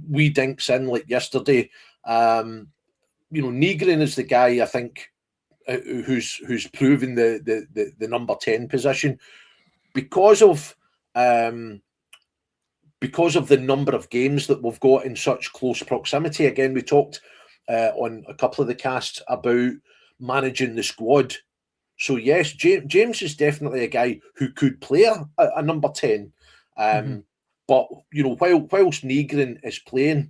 wee dinks in like yesterday. Nygren is the guy, I think, who's proven the number 10 position because of the number of games that we've got in such close proximity. Again, we talked on a couple of the casts about managing the squad. So yes, James is definitely a guy who could play a number 10. But whilst Nygren is playing,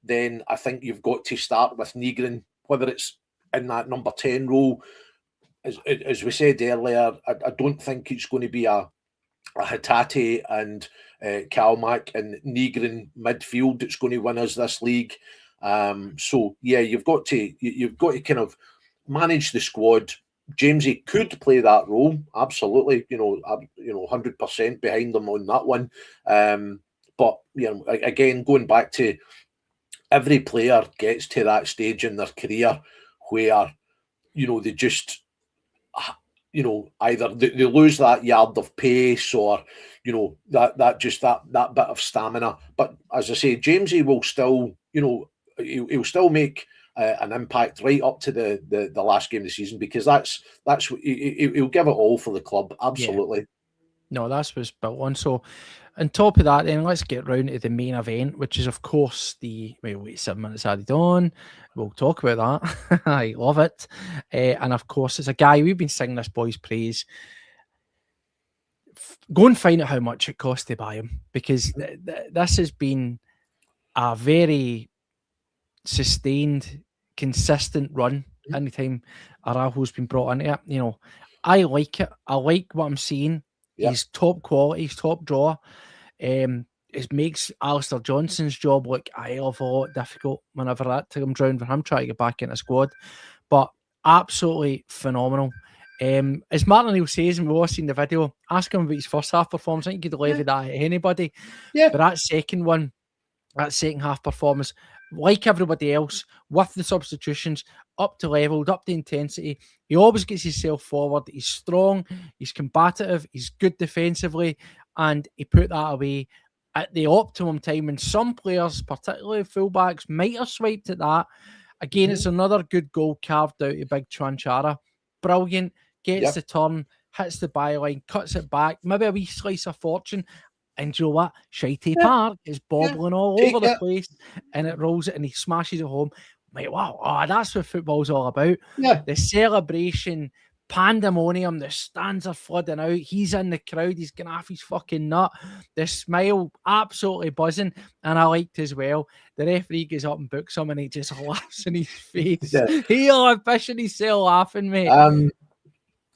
then I think you've got to start with Nygren, whether it's in that number 10 role. As we said earlier, I don't think it's going to be a Hatate and Kalmak and Nygren midfield that's going to win us this league. So yeah, you've got to kind of manage the squad. Jamesy could play that role, absolutely. 100% behind them on that one. But again, going back to every player gets to that stage in their career where they just you know, either they lose that yard of pace or, you know, that bit of stamina. But as I say, Jamesy will still, you know, he'll still make an impact right up to the last game of the season, because that's he'll give it all for the club. Absolutely. Yeah. No, that's what's built on. So, on top of that, then let's get round to the main event, which is, of course, wait 7 minutes added on. We'll talk about that. I love it. And of course, it's a guy we've been singing this boy's praise. Go and find out how much it costs to buy him, because this has been a very sustained, consistent run. Anytime Araujo's been brought into it, you know, I like it. I like what I'm seeing. Yep. He's top quality. He's top draw. It makes Alistair Johnson's job look a hell of a lot difficult whenever that comes round for him trying to get back in the squad. But absolutely phenomenal. As Martin Neill says, and we've all seen the video, ask him about his first half performance. I think he could levy that at anybody. Yeah. But that second one, that second half performance, like everybody else, with the substitutions, up to leveled, up to intensity. He always gets himself forward. He's strong, he's combative, he's good defensively, and he put that away at the optimum time. And some players, particularly fullbacks, might have swiped at that. Again, it's another good goal carved out of Big Tranchara. Brilliant. Gets the turn, hits the byline, cuts it back, maybe a wee slice of fortune. And you know what? Shitey Park is bobbling all over the place, and it rolls it and he smashes it home. Like, wow, that's what football's all about. Yeah. The celebration, pandemonium, the stands are flooding out. He's in the crowd, he's getting off his fucking nut. The smile, absolutely buzzing. And I liked as well, the referee goes up and books him and he just laughs in his face. Yeah. He'll fishing himself laughing, mate.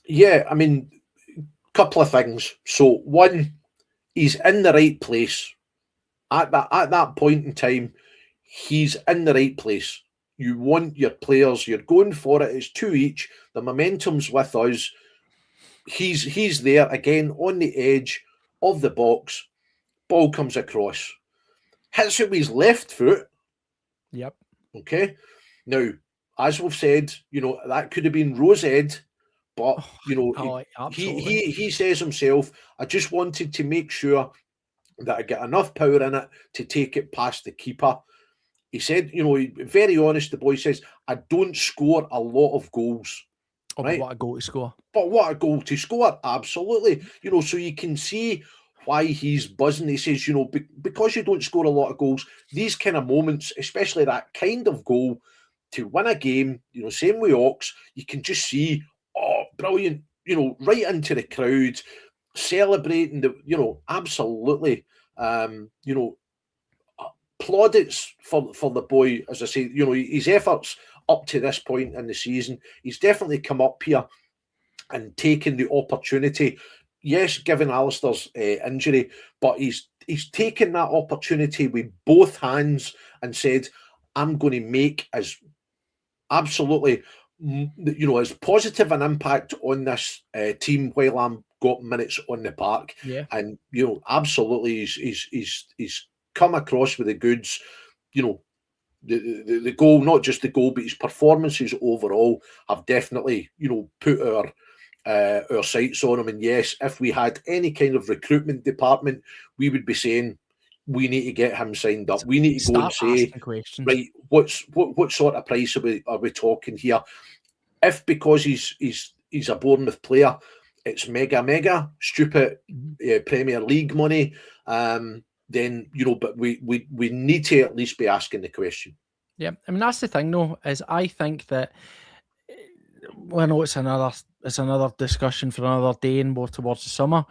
Yeah, I mean, couple of things. So one, he's in the right place. At that point in time, he's in the right place. You want your players, you're going for it. It's 2 each. The momentum's with us. He's there again on the edge of the box. Ball comes across. Hits it with his left foot. Yep. Okay. Now, as we've said, you know, that could have been Rosehead. But, you know, he says himself, I just wanted to make sure that I get enough power in it to take it past the keeper. He said, you know, very honest, the boy says, I don't score a lot of goals. Oh, right? What a goal to score. But what a goal to score, absolutely. You know, so you can see why he's buzzing. He says, you know, because you don't score a lot of goals, these kind of moments, especially that kind of goal to win a game, you know, same with Ox, you can just see, oh, brilliant, you know, right into the crowd, celebrating the, you know, absolutely, you know, plaudits for the boy. As I say, you know, his efforts up to this point in the season, he's definitely come up here and taken the opportunity. Yes, given Alistair's injury, but he's taken that opportunity with both hands and said, I'm going to make as absolutely, you know, as positive an impact on this team while I'm got minutes on the park. Yeah. And, you know, absolutely he's come across with the goods. You know, the goal, not just the goal, but his performances overall have definitely, you know, put our sights on him. And yes, if we had any kind of recruitment department, we would be saying, we need to get him signed up. We need to go and say, right, what sort of price are we talking here? If because he's a Bournemouth player, it's mega stupid Premier League money, then, you know, but we need to at least be asking the question. Yeah, I mean, that's the thing though, is I think that, well, I know it's another discussion for another day and more towards the summer,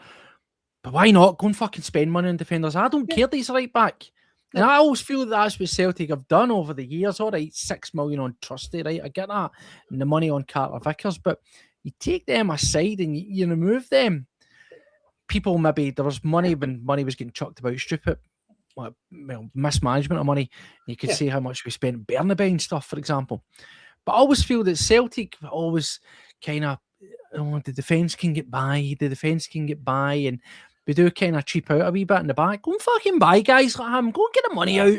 but why not go and fucking spend money on defenders? I don't care that he's right back. And I always feel that's what Celtic have done over the years. All right, 6 million on Trusty, right? I get that. And the money on Carter Vickers, but you take them aside and you remove them. People, maybe there was money when money was getting chucked about, stupid, well, mismanagement of money. You could say how much we spent Bernabeu and stuff, for example. But I always feel that Celtic always kind of, the defence can get by, and we do kind of cheap out a wee bit in the back. Go and fucking buy guys like him. Go and get the money out.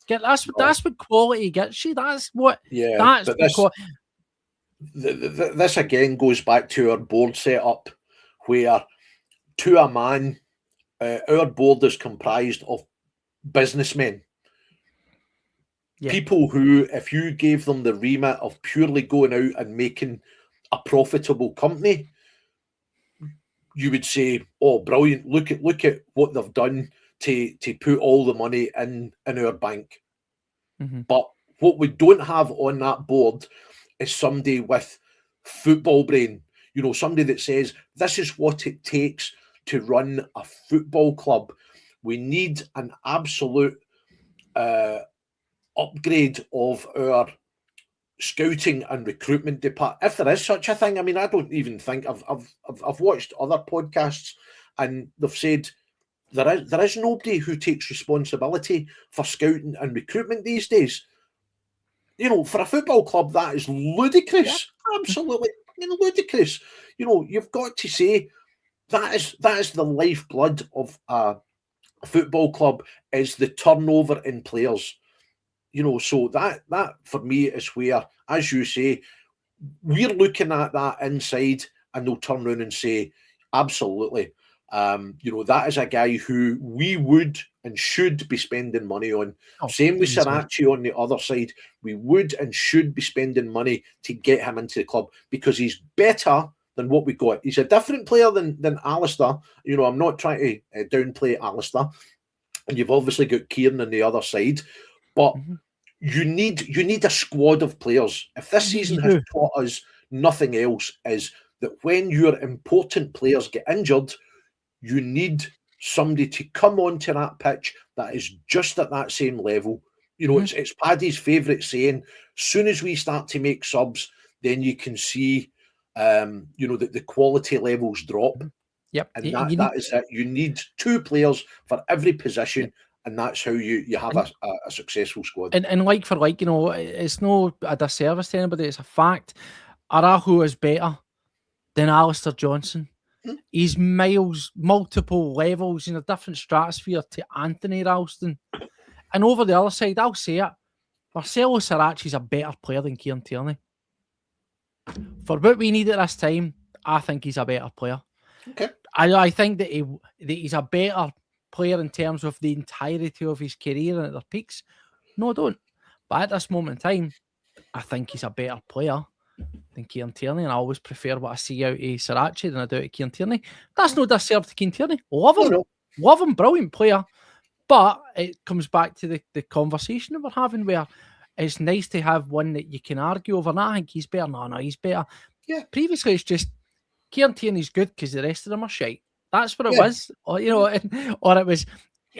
That's what quality gets you. That's what. Yeah, that's what quality. this again goes back to our board setup, where to a man, our board is comprised of businessmen. Yeah. People who, if you gave them the remit of purely going out and making a profitable company, you would say, "Oh, brilliant! Look at what they've done to put all the money in our bank." Mm-hmm. But what we don't have on that board is somebody with football brain. You know, somebody that says, "This is what it takes to run a football club." We need an absolute upgrade of our scouting and recruitment department, if there is such a thing. I mean, I don't even think I've watched other podcasts, and they've said there is nobody who takes responsibility for scouting and recruitment these days. You know, for a football club, that is ludicrous. Yeah. Absolutely, ludicrous. You know, you've got to say that is the lifeblood of a football club, is the turnover in players. You know, so that for me is where, as you say, we're looking at that inside, and they'll turn around and say, absolutely, you know, that is a guy who we would and should be spending money on. Same with Sriracha on the other side. We would and should be spending money to get him into the club, because he's better than what we got. He's a different player than Alistair. You know, I'm not trying to downplay Alistair. And you've obviously got Kieran on the other side. But you need a squad of players. If this season has taught us nothing else, is that when your important players get injured, you need somebody to come onto that pitch that is just at that same level. You know, it's Paddy's favourite saying, soon as we start to make subs, then you can see, you know, that the quality levels drop. Yep. And that is it. You need two players for every position. Yep. And that's how you have a successful squad. And like for like, you know, it's no a disservice to anybody. It's a fact. Araho is better than Alistair Johnson. He's multiple levels in a different stratosphere to Anthony Ralston. And over the other side, I'll say it, Marcelo Sriracha is a better player than Kieran Tierney. For what we need at this time, I think he's a better player. Okay. I think that he's a better player in terms of the entirety of his career and at their peaks. No, I don't. But at this moment in time, I think he's a better player than Kieran Tierney, and I always prefer what I see out of Sriracha than I do out of Kieran Tierney. That's no disservice to Kieran Tierney. Love him. Love him. Brilliant player. But it comes back to the conversation that we're having, where it's nice to have one that you can argue over. And I think he's better. No, he's better. Yeah. Previously, it's just Kieran Tierney's good because the rest of them are shite. That's what it was. Or, you know, or it was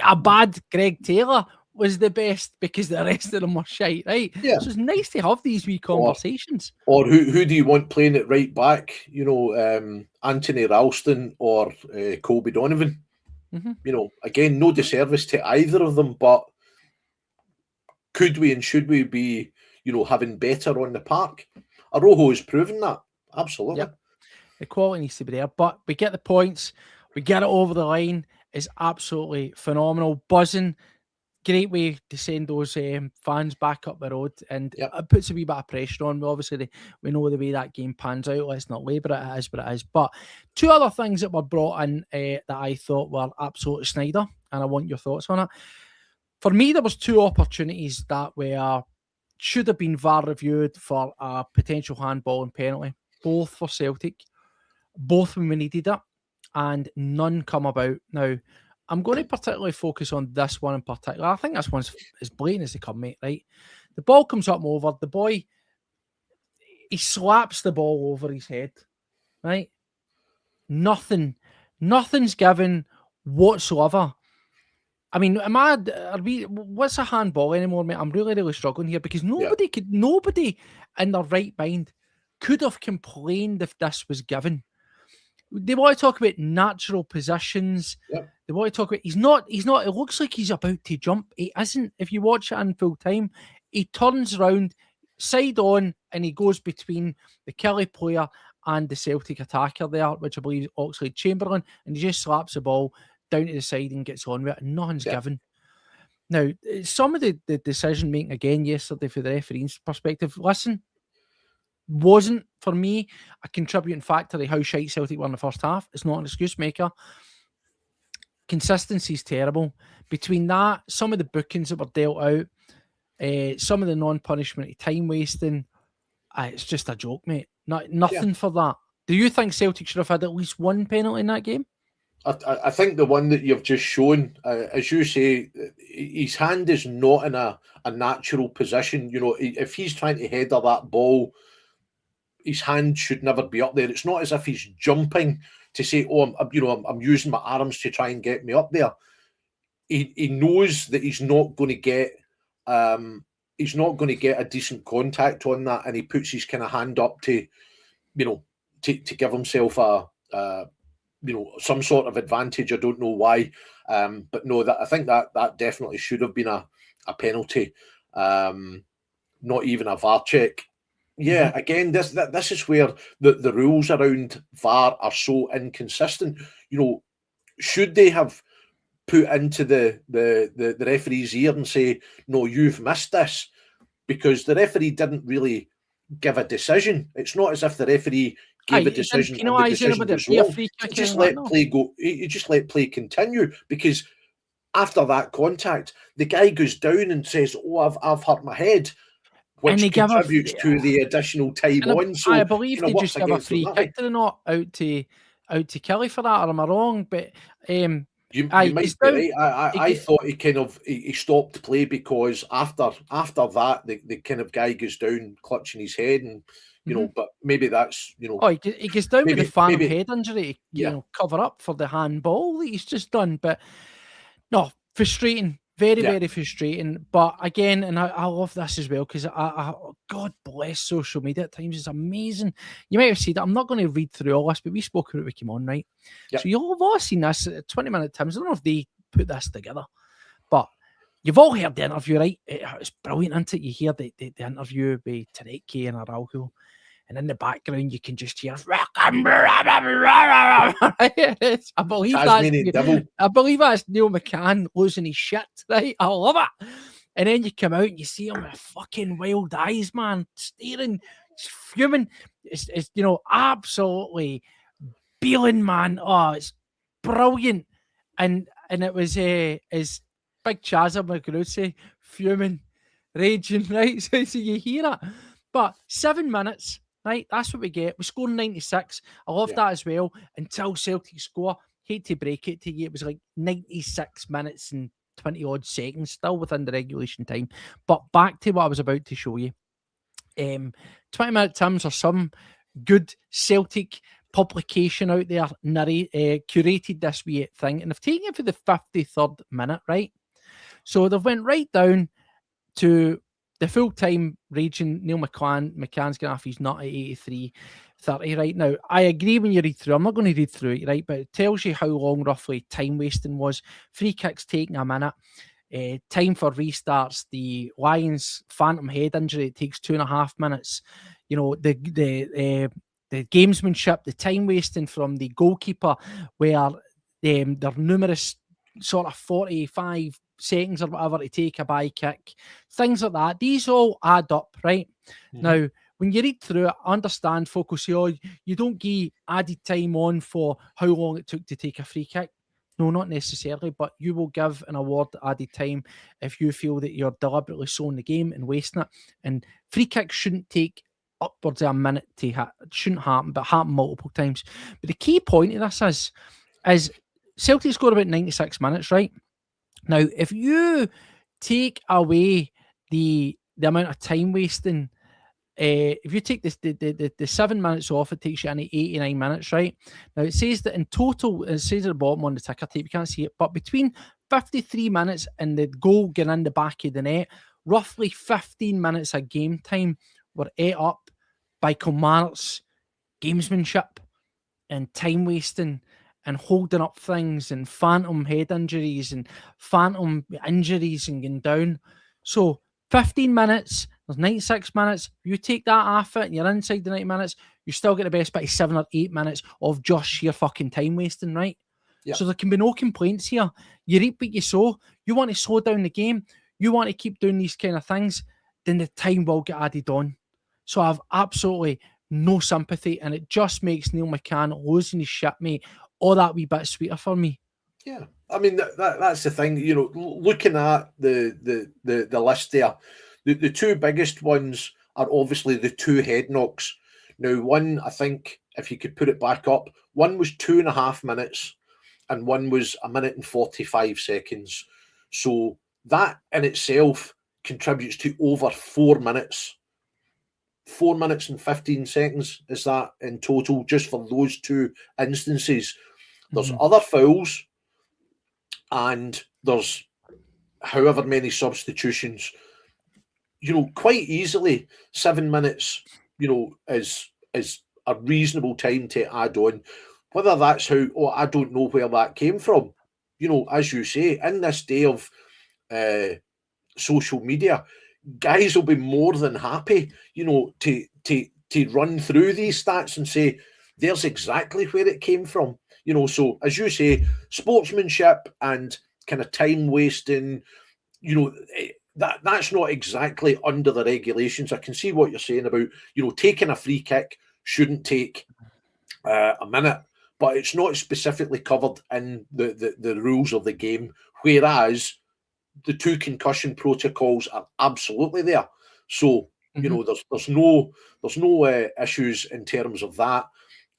a bad Greg Taylor was the best because the rest of them were shite, right? Yeah. So it's nice to have these wee conversations. Or who do you want playing it right back? You know, Anthony Ralston or Colby Donovan. You know, again, no disservice to either of them, but could we and should we be, you know, having better on the park? Arojo has proven that. Absolutely. Yep. The quality needs to be there, but we get the points. We get it over the line. It's absolutely phenomenal. Buzzing. Great way to send those fans back up the road, and it puts a wee bit of pressure on. Obviously, we know the way that game pans out. Let's not labour it. It is what it is. But two other things that were brought in that I thought were absolutely Snyder, and I want your thoughts on it. For me, there was two opportunities that should have been VAR reviewed for a potential handball and penalty, both for Celtic, both when we needed it, and none come about. Now, I'm going to particularly focus on this one in particular. I think this one's as blatant as they come, mate, right? The ball comes up and over. The boy, he slaps the ball over his head, right? Nothing's given whatsoever. I mean, what's a handball anymore, mate? I'm really struggling here, because nobody in their right mind could have complained if this was given. They want to talk about natural positions. Yep. They want to talk about, he's not, it looks like he's about to jump. He isn't. If you watch it in full time, he turns around, side on, and he goes between the Kelly player and the Celtic attacker there, which I believe is Oxlade Chamberlain, and he just slaps the ball down to the side and gets on with it, and nothing's given. Now, some of the decision making again yesterday for the referee's perspective, listen, wasn't for me, a contributing factor to how shite Celtic were in the first half. It's not an excuse maker. Consistency is terrible. Between that, some of the bookings that were dealt out, some of the non-punishment, time wasting, it's just a joke, mate. Nothing for that. Do you think Celtic should have had at least one penalty in that game? I think the one that you've just shown, as you say, his hand is not in a natural position. You know, if he's trying to header that ball, his hand should never be up there. It's not as if he's jumping to say, "Oh, I'm using my arms to try and get me up there." He knows that he's not going to get a decent contact on that, and he puts his kind of hand up to give himself some sort of advantage. I don't know why, but no, I think that definitely should have been a penalty, not even a VAR check. Yeah, again, this is where the rules around VAR are so inconsistent. You know, should they have put into the referee's ear and say, "No, you've missed this," because the referee didn't really give a decision. It's not as if the referee gave a decision and the decision was wrong. He just let play go. He just let play continue, because after that contact, the guy goes down and says, "Oh, I've hurt my head," which contributes to the additional time on. So I believe they just give a free kick, do they not, out to Kelly for that, or am I wrong? But you might be right. I thought he stopped play because after that the kind of guy goes down clutching his head, and but maybe that's he goes down with a phantom head injury to cover up for the handball that he's just done. But no, frustrating. Very, very frustrating. But again, and I love this as well, because God bless social media at times. It's amazing. You might have seen that. I'm not going to read through all this, but we spoke about it when we came on, right? Yep. So you'll have all seen this 20-minute Tims. I don't know if they put this together, but you've all heard the interview, right? It's brilliant, isn't it? You hear the interview with Tareki and Araujo, and in the background you can just hear I believe that's Neill McCann losing his shit, right? I love it. And then you come out and you see him with fucking wild eyes, man, staring, fuming. It's absolutely beeling, man. Oh, it's brilliant. And it was as Big Chazza Magrucci fuming, raging, right? So you hear it. But 7 minutes, right? That's what we get. We scored 96. I love that as well. Until Celtic score. Hate to break it to you. It was like 96 minutes and 20 odd seconds, still within the regulation time. But back to what I was about to show you. 20-minute Tims are some good Celtic publication out there, curated this wee thing, and they've taken it for the 53rd minute, right? So they've went right down to the full-time raging Neill McCann's going off his nut at 83:30 right now. I agree when you read through. I'm not going to read through it, right? But it tells you how long roughly time wasting was. Free kicks taking a minute. Time for restarts. The Lions phantom head injury, it takes 2.5 minutes. You know, the gamesmanship, the time wasting from the goalkeeper, where there are numerous sort of 45 seconds or whatever to take a by kick, things like that. These all add up, right? Mm-hmm. Now, when you read through it, understand, focus, you don't give added time on for how long it took to take a free kick. No, not necessarily, but you will give an award added time if you feel that you're deliberately slowing the game and wasting it. And free kicks shouldn't take upwards of a minute to hit. It shouldn't happen, but happen multiple times. But the key point of this is Celtic scored about 96 minutes, right? Now, if you take away the amount of time wasting, if you take the 7 minutes off, it takes you into 89 minutes, right? Now, it says that in total, it says at the bottom on the ticker tape, you can't see it, but between 53 minutes and the goal getting in the back of the net, roughly 15 minutes of game time were ate up by Kilmarnock's gamesmanship and time wasting and holding up things and phantom head injuries and phantom injuries and going down. So 15 minutes, there's 96 minutes. You take that off it and you're inside the 90 minutes, you still get the best bit of 7 or 8 minutes of just sheer fucking time wasting, right? Yep. So there can be no complaints here. You reap what you sow. You want to slow down the game. You want to keep doing these kind of things, then the time will get added on. So I've absolutely no sympathy, and it just makes Neill McCann losing his shit, mate, all that wee bit sweeter for me. Yeah, I mean that's the thing. You know, looking at the list there, the two biggest ones are obviously the two head knocks. Now, one, I think, if you could put it back up, one was 2.5 minutes, and one was 1 minute and 45 seconds. So that in itself contributes to over 4 minutes. 4 minutes and 15 seconds is that in total, just for those two instances. There's other fouls, and there's however many substitutions. You know, quite easily 7 minutes, you know, is a reasonable time to add on. Whether that's how, I don't know where that came from. You know, as you say, in this day of social media, guys will be more than happy, you know, to run through these stats and say, there's exactly where it came from. You know, so as you say, sportsmanship and kind of time wasting, you know, that's not exactly under the regulations. I can see what you're saying about, you know, taking a free kick shouldn't take a minute, but it's not specifically covered in the rules of the game. Whereas the two concussion protocols are absolutely there. So, you know, there's no issues in terms of that.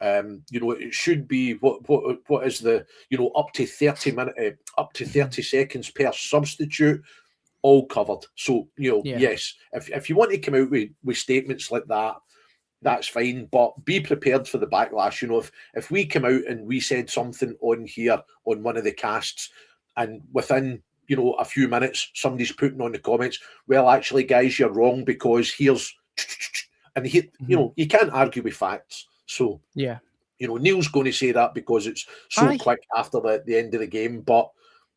You know, it should be what is the, you know, up to 30 seconds per substitute, all covered. So, you know, yes, if you want to come out with statements like that, that's fine, but be prepared for the backlash. You know, if we come out and we said something on here on one of the casts, and within, you know, a few minutes somebody's putting on the comments, well, actually, guys, you're wrong because here's, and you know, you can't argue with facts. So, you know, Neill's going to say that because it's so quick after the end of the game. But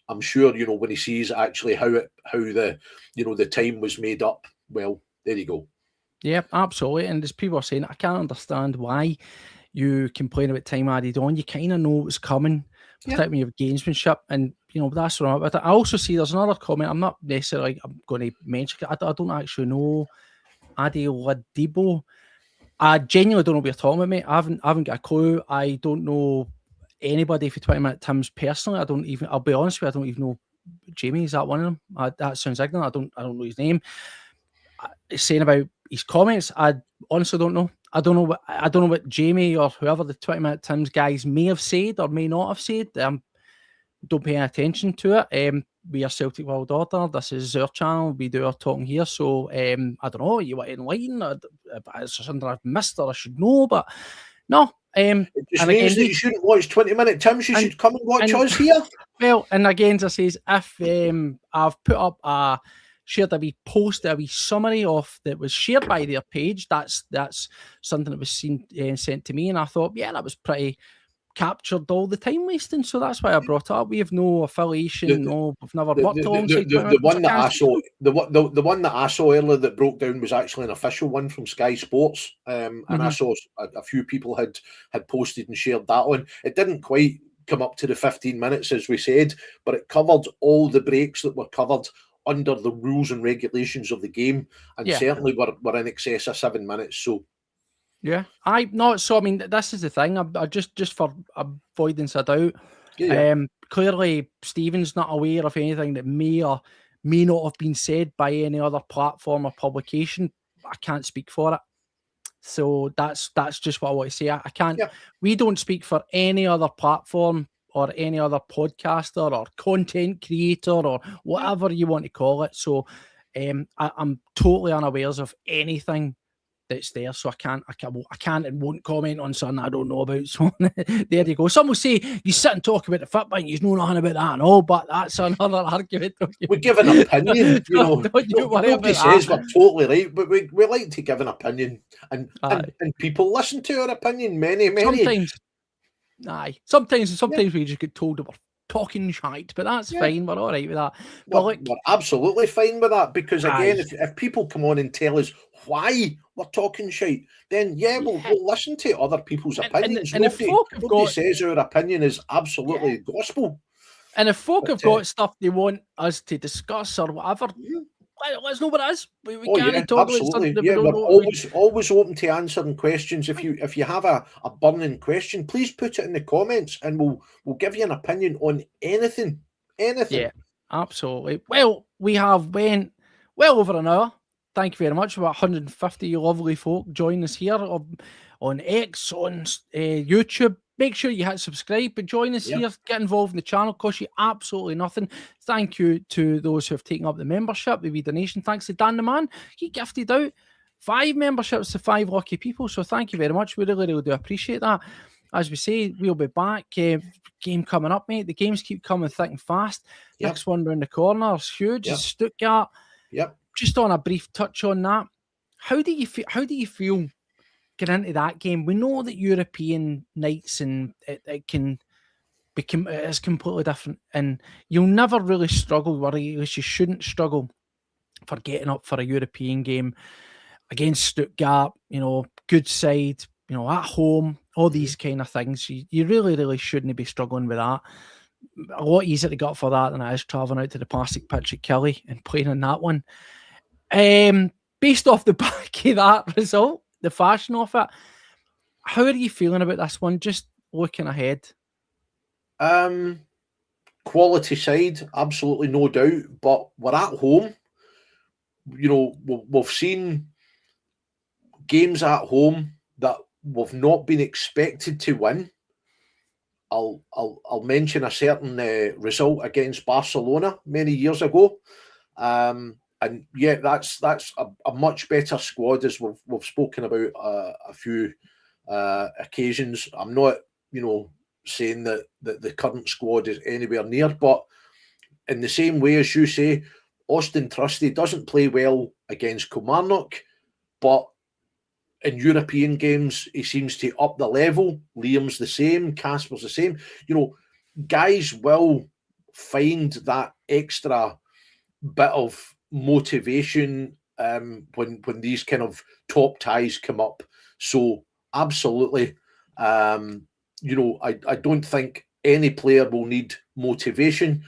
I'm sure, you know, when he sees actually how the, you know, the time was made up, well, there you go. Yeah, absolutely. And as people are saying, I can't understand why you complain about time added on. You kind of know what's coming, particularly with gamesmanship, and you know that's what I'm. I also see there's another comment. I'm not necessarily going to mention. I don't actually know Adi Ladibo. I genuinely don't know what you're talking about, mate. I haven't got a clue. I don't know anybody for 20 Minute Tims personally. I'll be honest with you, I don't even know Jamie. Is that one of them? That sounds ignorant. I don't know his name. Saying about his comments, I honestly don't know. I don't know what Jamie or whoever the 20 Minute Tims guys may have said or may not have said. Don't pay any attention to it. We are Celtic World Order. This is our channel. We do our talking here. So I don't know. You want to enlighten? It's something I've missed or I should know, but no. It just means that you shouldn't watch 20 Minute Tims. You should come and watch us here. Well, and again, as I says, if I've put up shared a wee post, a wee summary of that was shared by their page. That's something that was sent to me, and I thought, yeah, that was pretty captured all the time wasting. So that's why I brought it up. We have no affiliation. We've never worked alongside. The one that I saw earlier that broke down was actually an official one from Sky Sports, and I saw a few people had posted and shared that one. It didn't quite come up to the 15 minutes as we said, but it covered all the breaks that were covered under the rules and regulations of the game, and certainly we're in excess of 7 minutes. So so I mean, this is the thing. I just for avoidance of doubt, clearly Stephen's not aware of anything that may or may not have been said by any other platform or publication. I can't speak for it. So that's just what I want to say. I can't. We don't speak for any other platform or any other podcaster or content creator or whatever you want to call it. So I'm totally unawares of anything that's there. So I can't and won't comment on something I don't know about. So there you go. Some will say you sit and talk about the football and you know nothing about that and all, but that's another argument. We give an opinion, you know. Nobody says we're totally right, but we like to give an opinion, and people listen to our opinion. Many. Sometimes we just get told that we're talking shite, but that's fine. We're all right with that. But we're absolutely fine with that, because again, if people come on and tell us why we're talking shite, then we'll listen to other people's opinions. And nobody says our opinion is absolutely gospel. And if folk have got stuff they want us to discuss or whatever, let's know what it is. We Oh can't yeah, talk about absolutely. something that we Yeah, don't we're know. always open to answering questions. If you have a burning question, please put it in the comments, and we'll give you an opinion on anything. Yeah, absolutely. Well, we have went well over an hour. Thank you very much. About 150 lovely folk join us here on X, on YouTube. Make sure you hit subscribe, but join us here. Get involved in the channel. Cost you absolutely nothing. Thank you to those who have taken up the membership, the wee donation. Thanks to Dan the Man. He gifted out 5 memberships to 5 lucky people. So thank you very much. We really, really do appreciate that. As we say, we'll be back. Game coming up, mate. The games keep coming thick and fast. Next one round the corner is huge. It's Stuttgart. Just on a brief touch on that. How do you feel getting into that game? We know that European nights and it can become it's completely different, and you'll never really struggle, or at least you shouldn't struggle for getting up for a European game against Stuttgart. You know, good side. You know, at home, all these kind of things. You really, really shouldn't be struggling with that. A lot easier to get up for that than it is travelling out to the plastic pitch at Kelly and playing in that one. Based off the back of that result, the fashion of it, how are you feeling about this one? Just looking ahead. Quality side, absolutely no doubt. But we're at home. You know, we've seen games at home that we've not been expected to win. I'll mention a certain result against Barcelona many years ago. And yeah, that's a much better squad, as we've spoken about a few occasions. I'm not, saying that the current squad is anywhere near, but in the same way as you say, Austin Trusty doesn't play well against Kilmarnock, but in European games he seems to up the level. Liam's the same, Casper's the same. Guys will find that extra bit of motivation when these kind of top ties come up. So absolutely, I don't think any player will need motivation.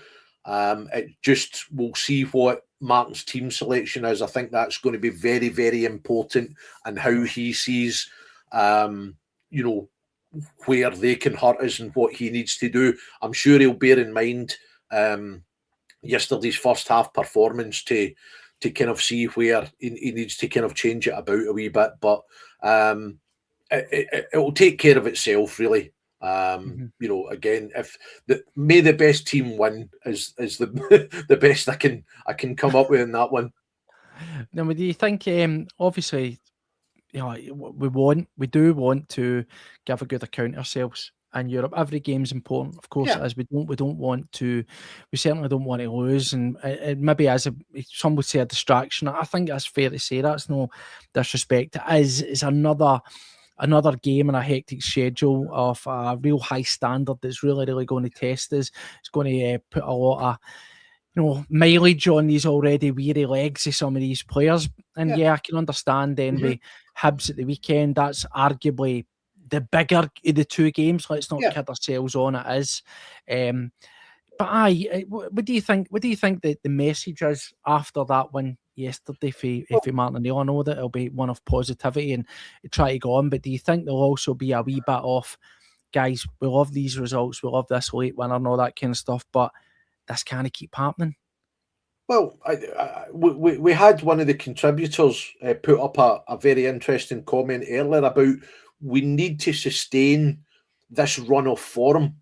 It just, we'll see what Martin's team selection is. I think that's going to be very, very important, and how he sees, where they can hurt us and what he needs to do. I'm sure he'll bear in mind yesterday's first half performance to kind of see where he needs to kind of change it about a wee bit. But it will take care of itself, really. Again, may the best team win is the the best I can come up with in that one. Now, do you think? Obviously, we do want to give a good account of ourselves in Europe. Every game's important, of course, as we certainly don't want to lose, and it maybe as some would say a distraction. I think that's fair to say. That's no disrespect. It's another game in a hectic schedule of a real high standard that's really, really going to test us. It's going to put a lot of mileage on these already weary legs of some of these players. And I can understand then with Hibs at the weekend, that's arguably the bigger of the two games. Let's not kid ourselves on, it is. But what do you think? What do you think that the message is after that win yesterday for Martin and Neill? I know that it'll be one of positivity and try to go on, but do you think there'll also be a wee bit of, guys, we love these results, we love this late winner and all that kind of stuff, but this can't keep happening? Well, we had one of the contributors put up a very interesting comment earlier about we need to sustain this run of form.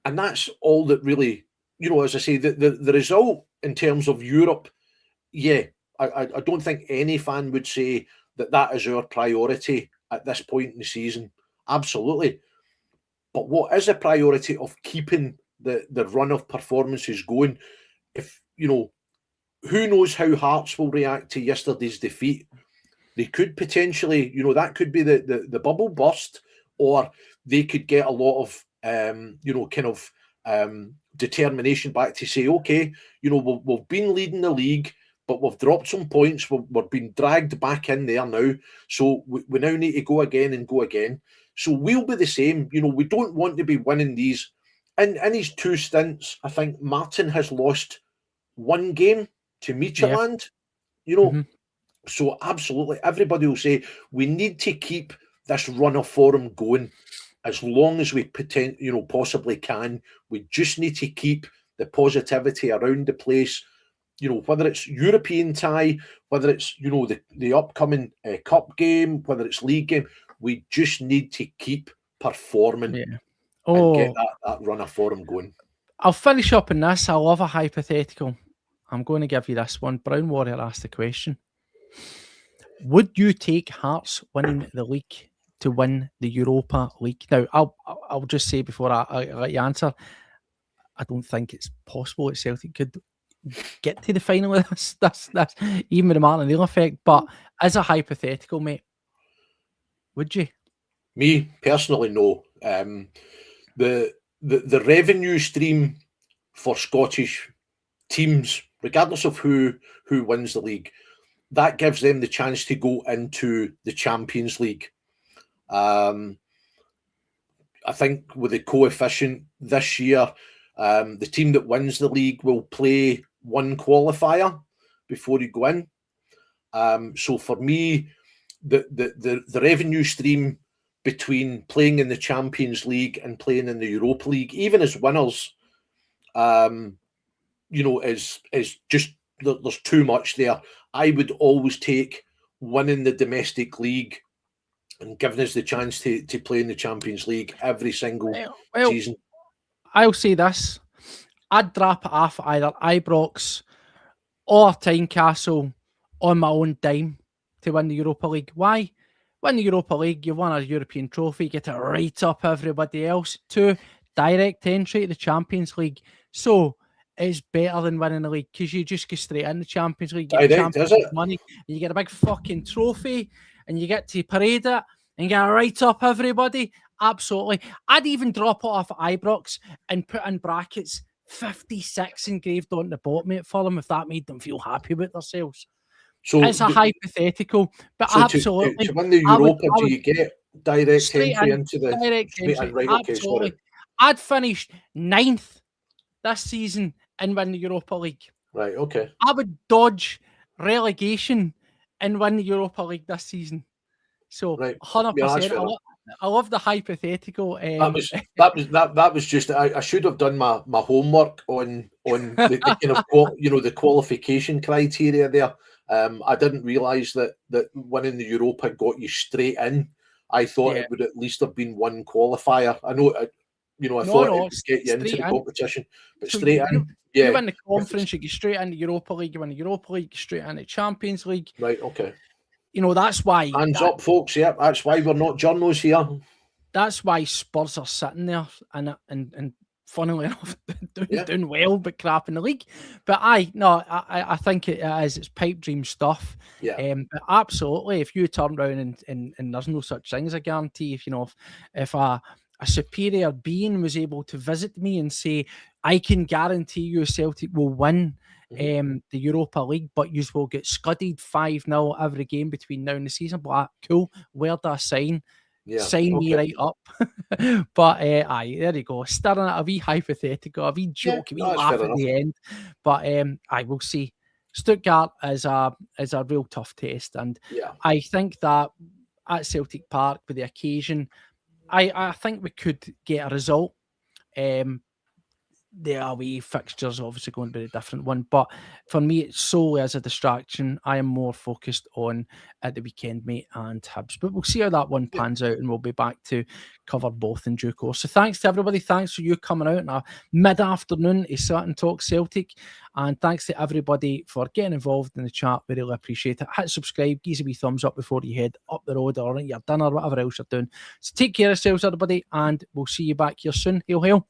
And that's all that really, as I say, the result in terms of Europe, I don't think any fan would say that is our priority at this point in the season. Absolutely. But what is a priority of keeping the run of performances going? If, who knows how Hearts will react to yesterday's defeat? They could potentially, that could be the bubble burst, or they could get a lot of determination back to say, okay, we've been leading the league, but we've dropped some points. We're being dragged back in there now. So we now need to go again and go again. So we'll be the same. We don't want to be winning these. In his 2 stints, I think Martin has lost 1 game to Midfield. you know. So absolutely, everybody will say we need to keep this run of form going as long as we possibly can. We just need to keep the positivity around the place. Whether it's European tie, whether it's the upcoming cup game, whether it's league game, we just need to keep performing and get that run of form going. I'll finish up in this. I love a hypothetical. I'm going to give you this one. Brown Warrior asked the question: would you take Hearts winning the league to win the Europa League? Now, I'll just say before I let you answer, I don't think it's possible that Celtic could get to the final of this even with the Martin Neill effect. But as a hypothetical, mate, would you? Me personally, no. The revenue stream for Scottish teams, regardless of who wins the league, that gives them the chance to go into the Champions League. I think with the coefficient this year, the team that wins the league will play one qualifier before you go in. So for me, the revenue stream between playing in the Champions League and playing in the Europa League, even as winners, is just, there's too much there. I would always take winning the domestic league and giving us the chance to play in the Champions League every single season. I'll say this: I'd drop it off either Ibrox or Tynecastle on my own dime to win the Europa League. Why? Win the Europa League, you won a European trophy, get to right up everybody else. 2, direct entry to the Champions League. So it's better than winning the league because you just go straight in the Champions League, get Champions League money, and you get a big fucking trophy, and you get to parade it and get right up everybody. Absolutely. I'd even drop it off at Ibrox and put in brackets 56 engraved on the bottom for them if that made them feel happy with themselves. So it's a hypothetical, but so absolutely. To win the Europa, do you get direct entry into the direct entry? Right, absolutely. Okay, I'd finish 9th this season and win the Europa League. Right, okay. I would dodge relegation and win the Europa League this season. So 100%. I love the hypothetical. That was just I should have done my homework on the kind of the qualification criteria there. I didn't realise that winning the Europa got you straight in. I thought it would at least have been one qualifier. I know, I thought it would get you into the competition, but so straight in. You win the conference, you get straight into Europa League. You win the Europa League, straight into Champions League. Right. Okay. That's why. Hands up, folks. Yeah, that's why we're not journos here. That's why Spurs are sitting there and funnily enough, doing well, but crap in the league. But I think it is. It's pipe dream stuff. Yeah. But absolutely, if you turn around and there's no such thing as a guarantee, if a superior being was able to visit me and say, I can guarantee you Celtic will win the Europa League, but you will get scudded 5-0 every game between now and the season. But cool, where do I sign? Yeah, sign me right up. But there you go. Stirring at a wee hypothetical, a wee joke, a wee laugh at the end. But I will see. Stuttgart is a real tough test, and I think that at Celtic Park with the occasion, I think we could get a result. The away fixtures obviously going to be a different one, but for me, it's solely as a distraction. I am more focused on at the weekend, mate, and Hibs. But we'll see how that one pans out, and we'll be back to cover both in due course. So thanks to everybody. Thanks for you coming out in a mid-afternoon to sit and talk Celtic. And thanks to everybody for getting involved in the chat. We really appreciate it. Hit subscribe, give us a wee thumbs up before you head up the road or your dinner, whatever else you're doing. So take care of yourselves, everybody, and we'll see you back here soon. Hail, hail.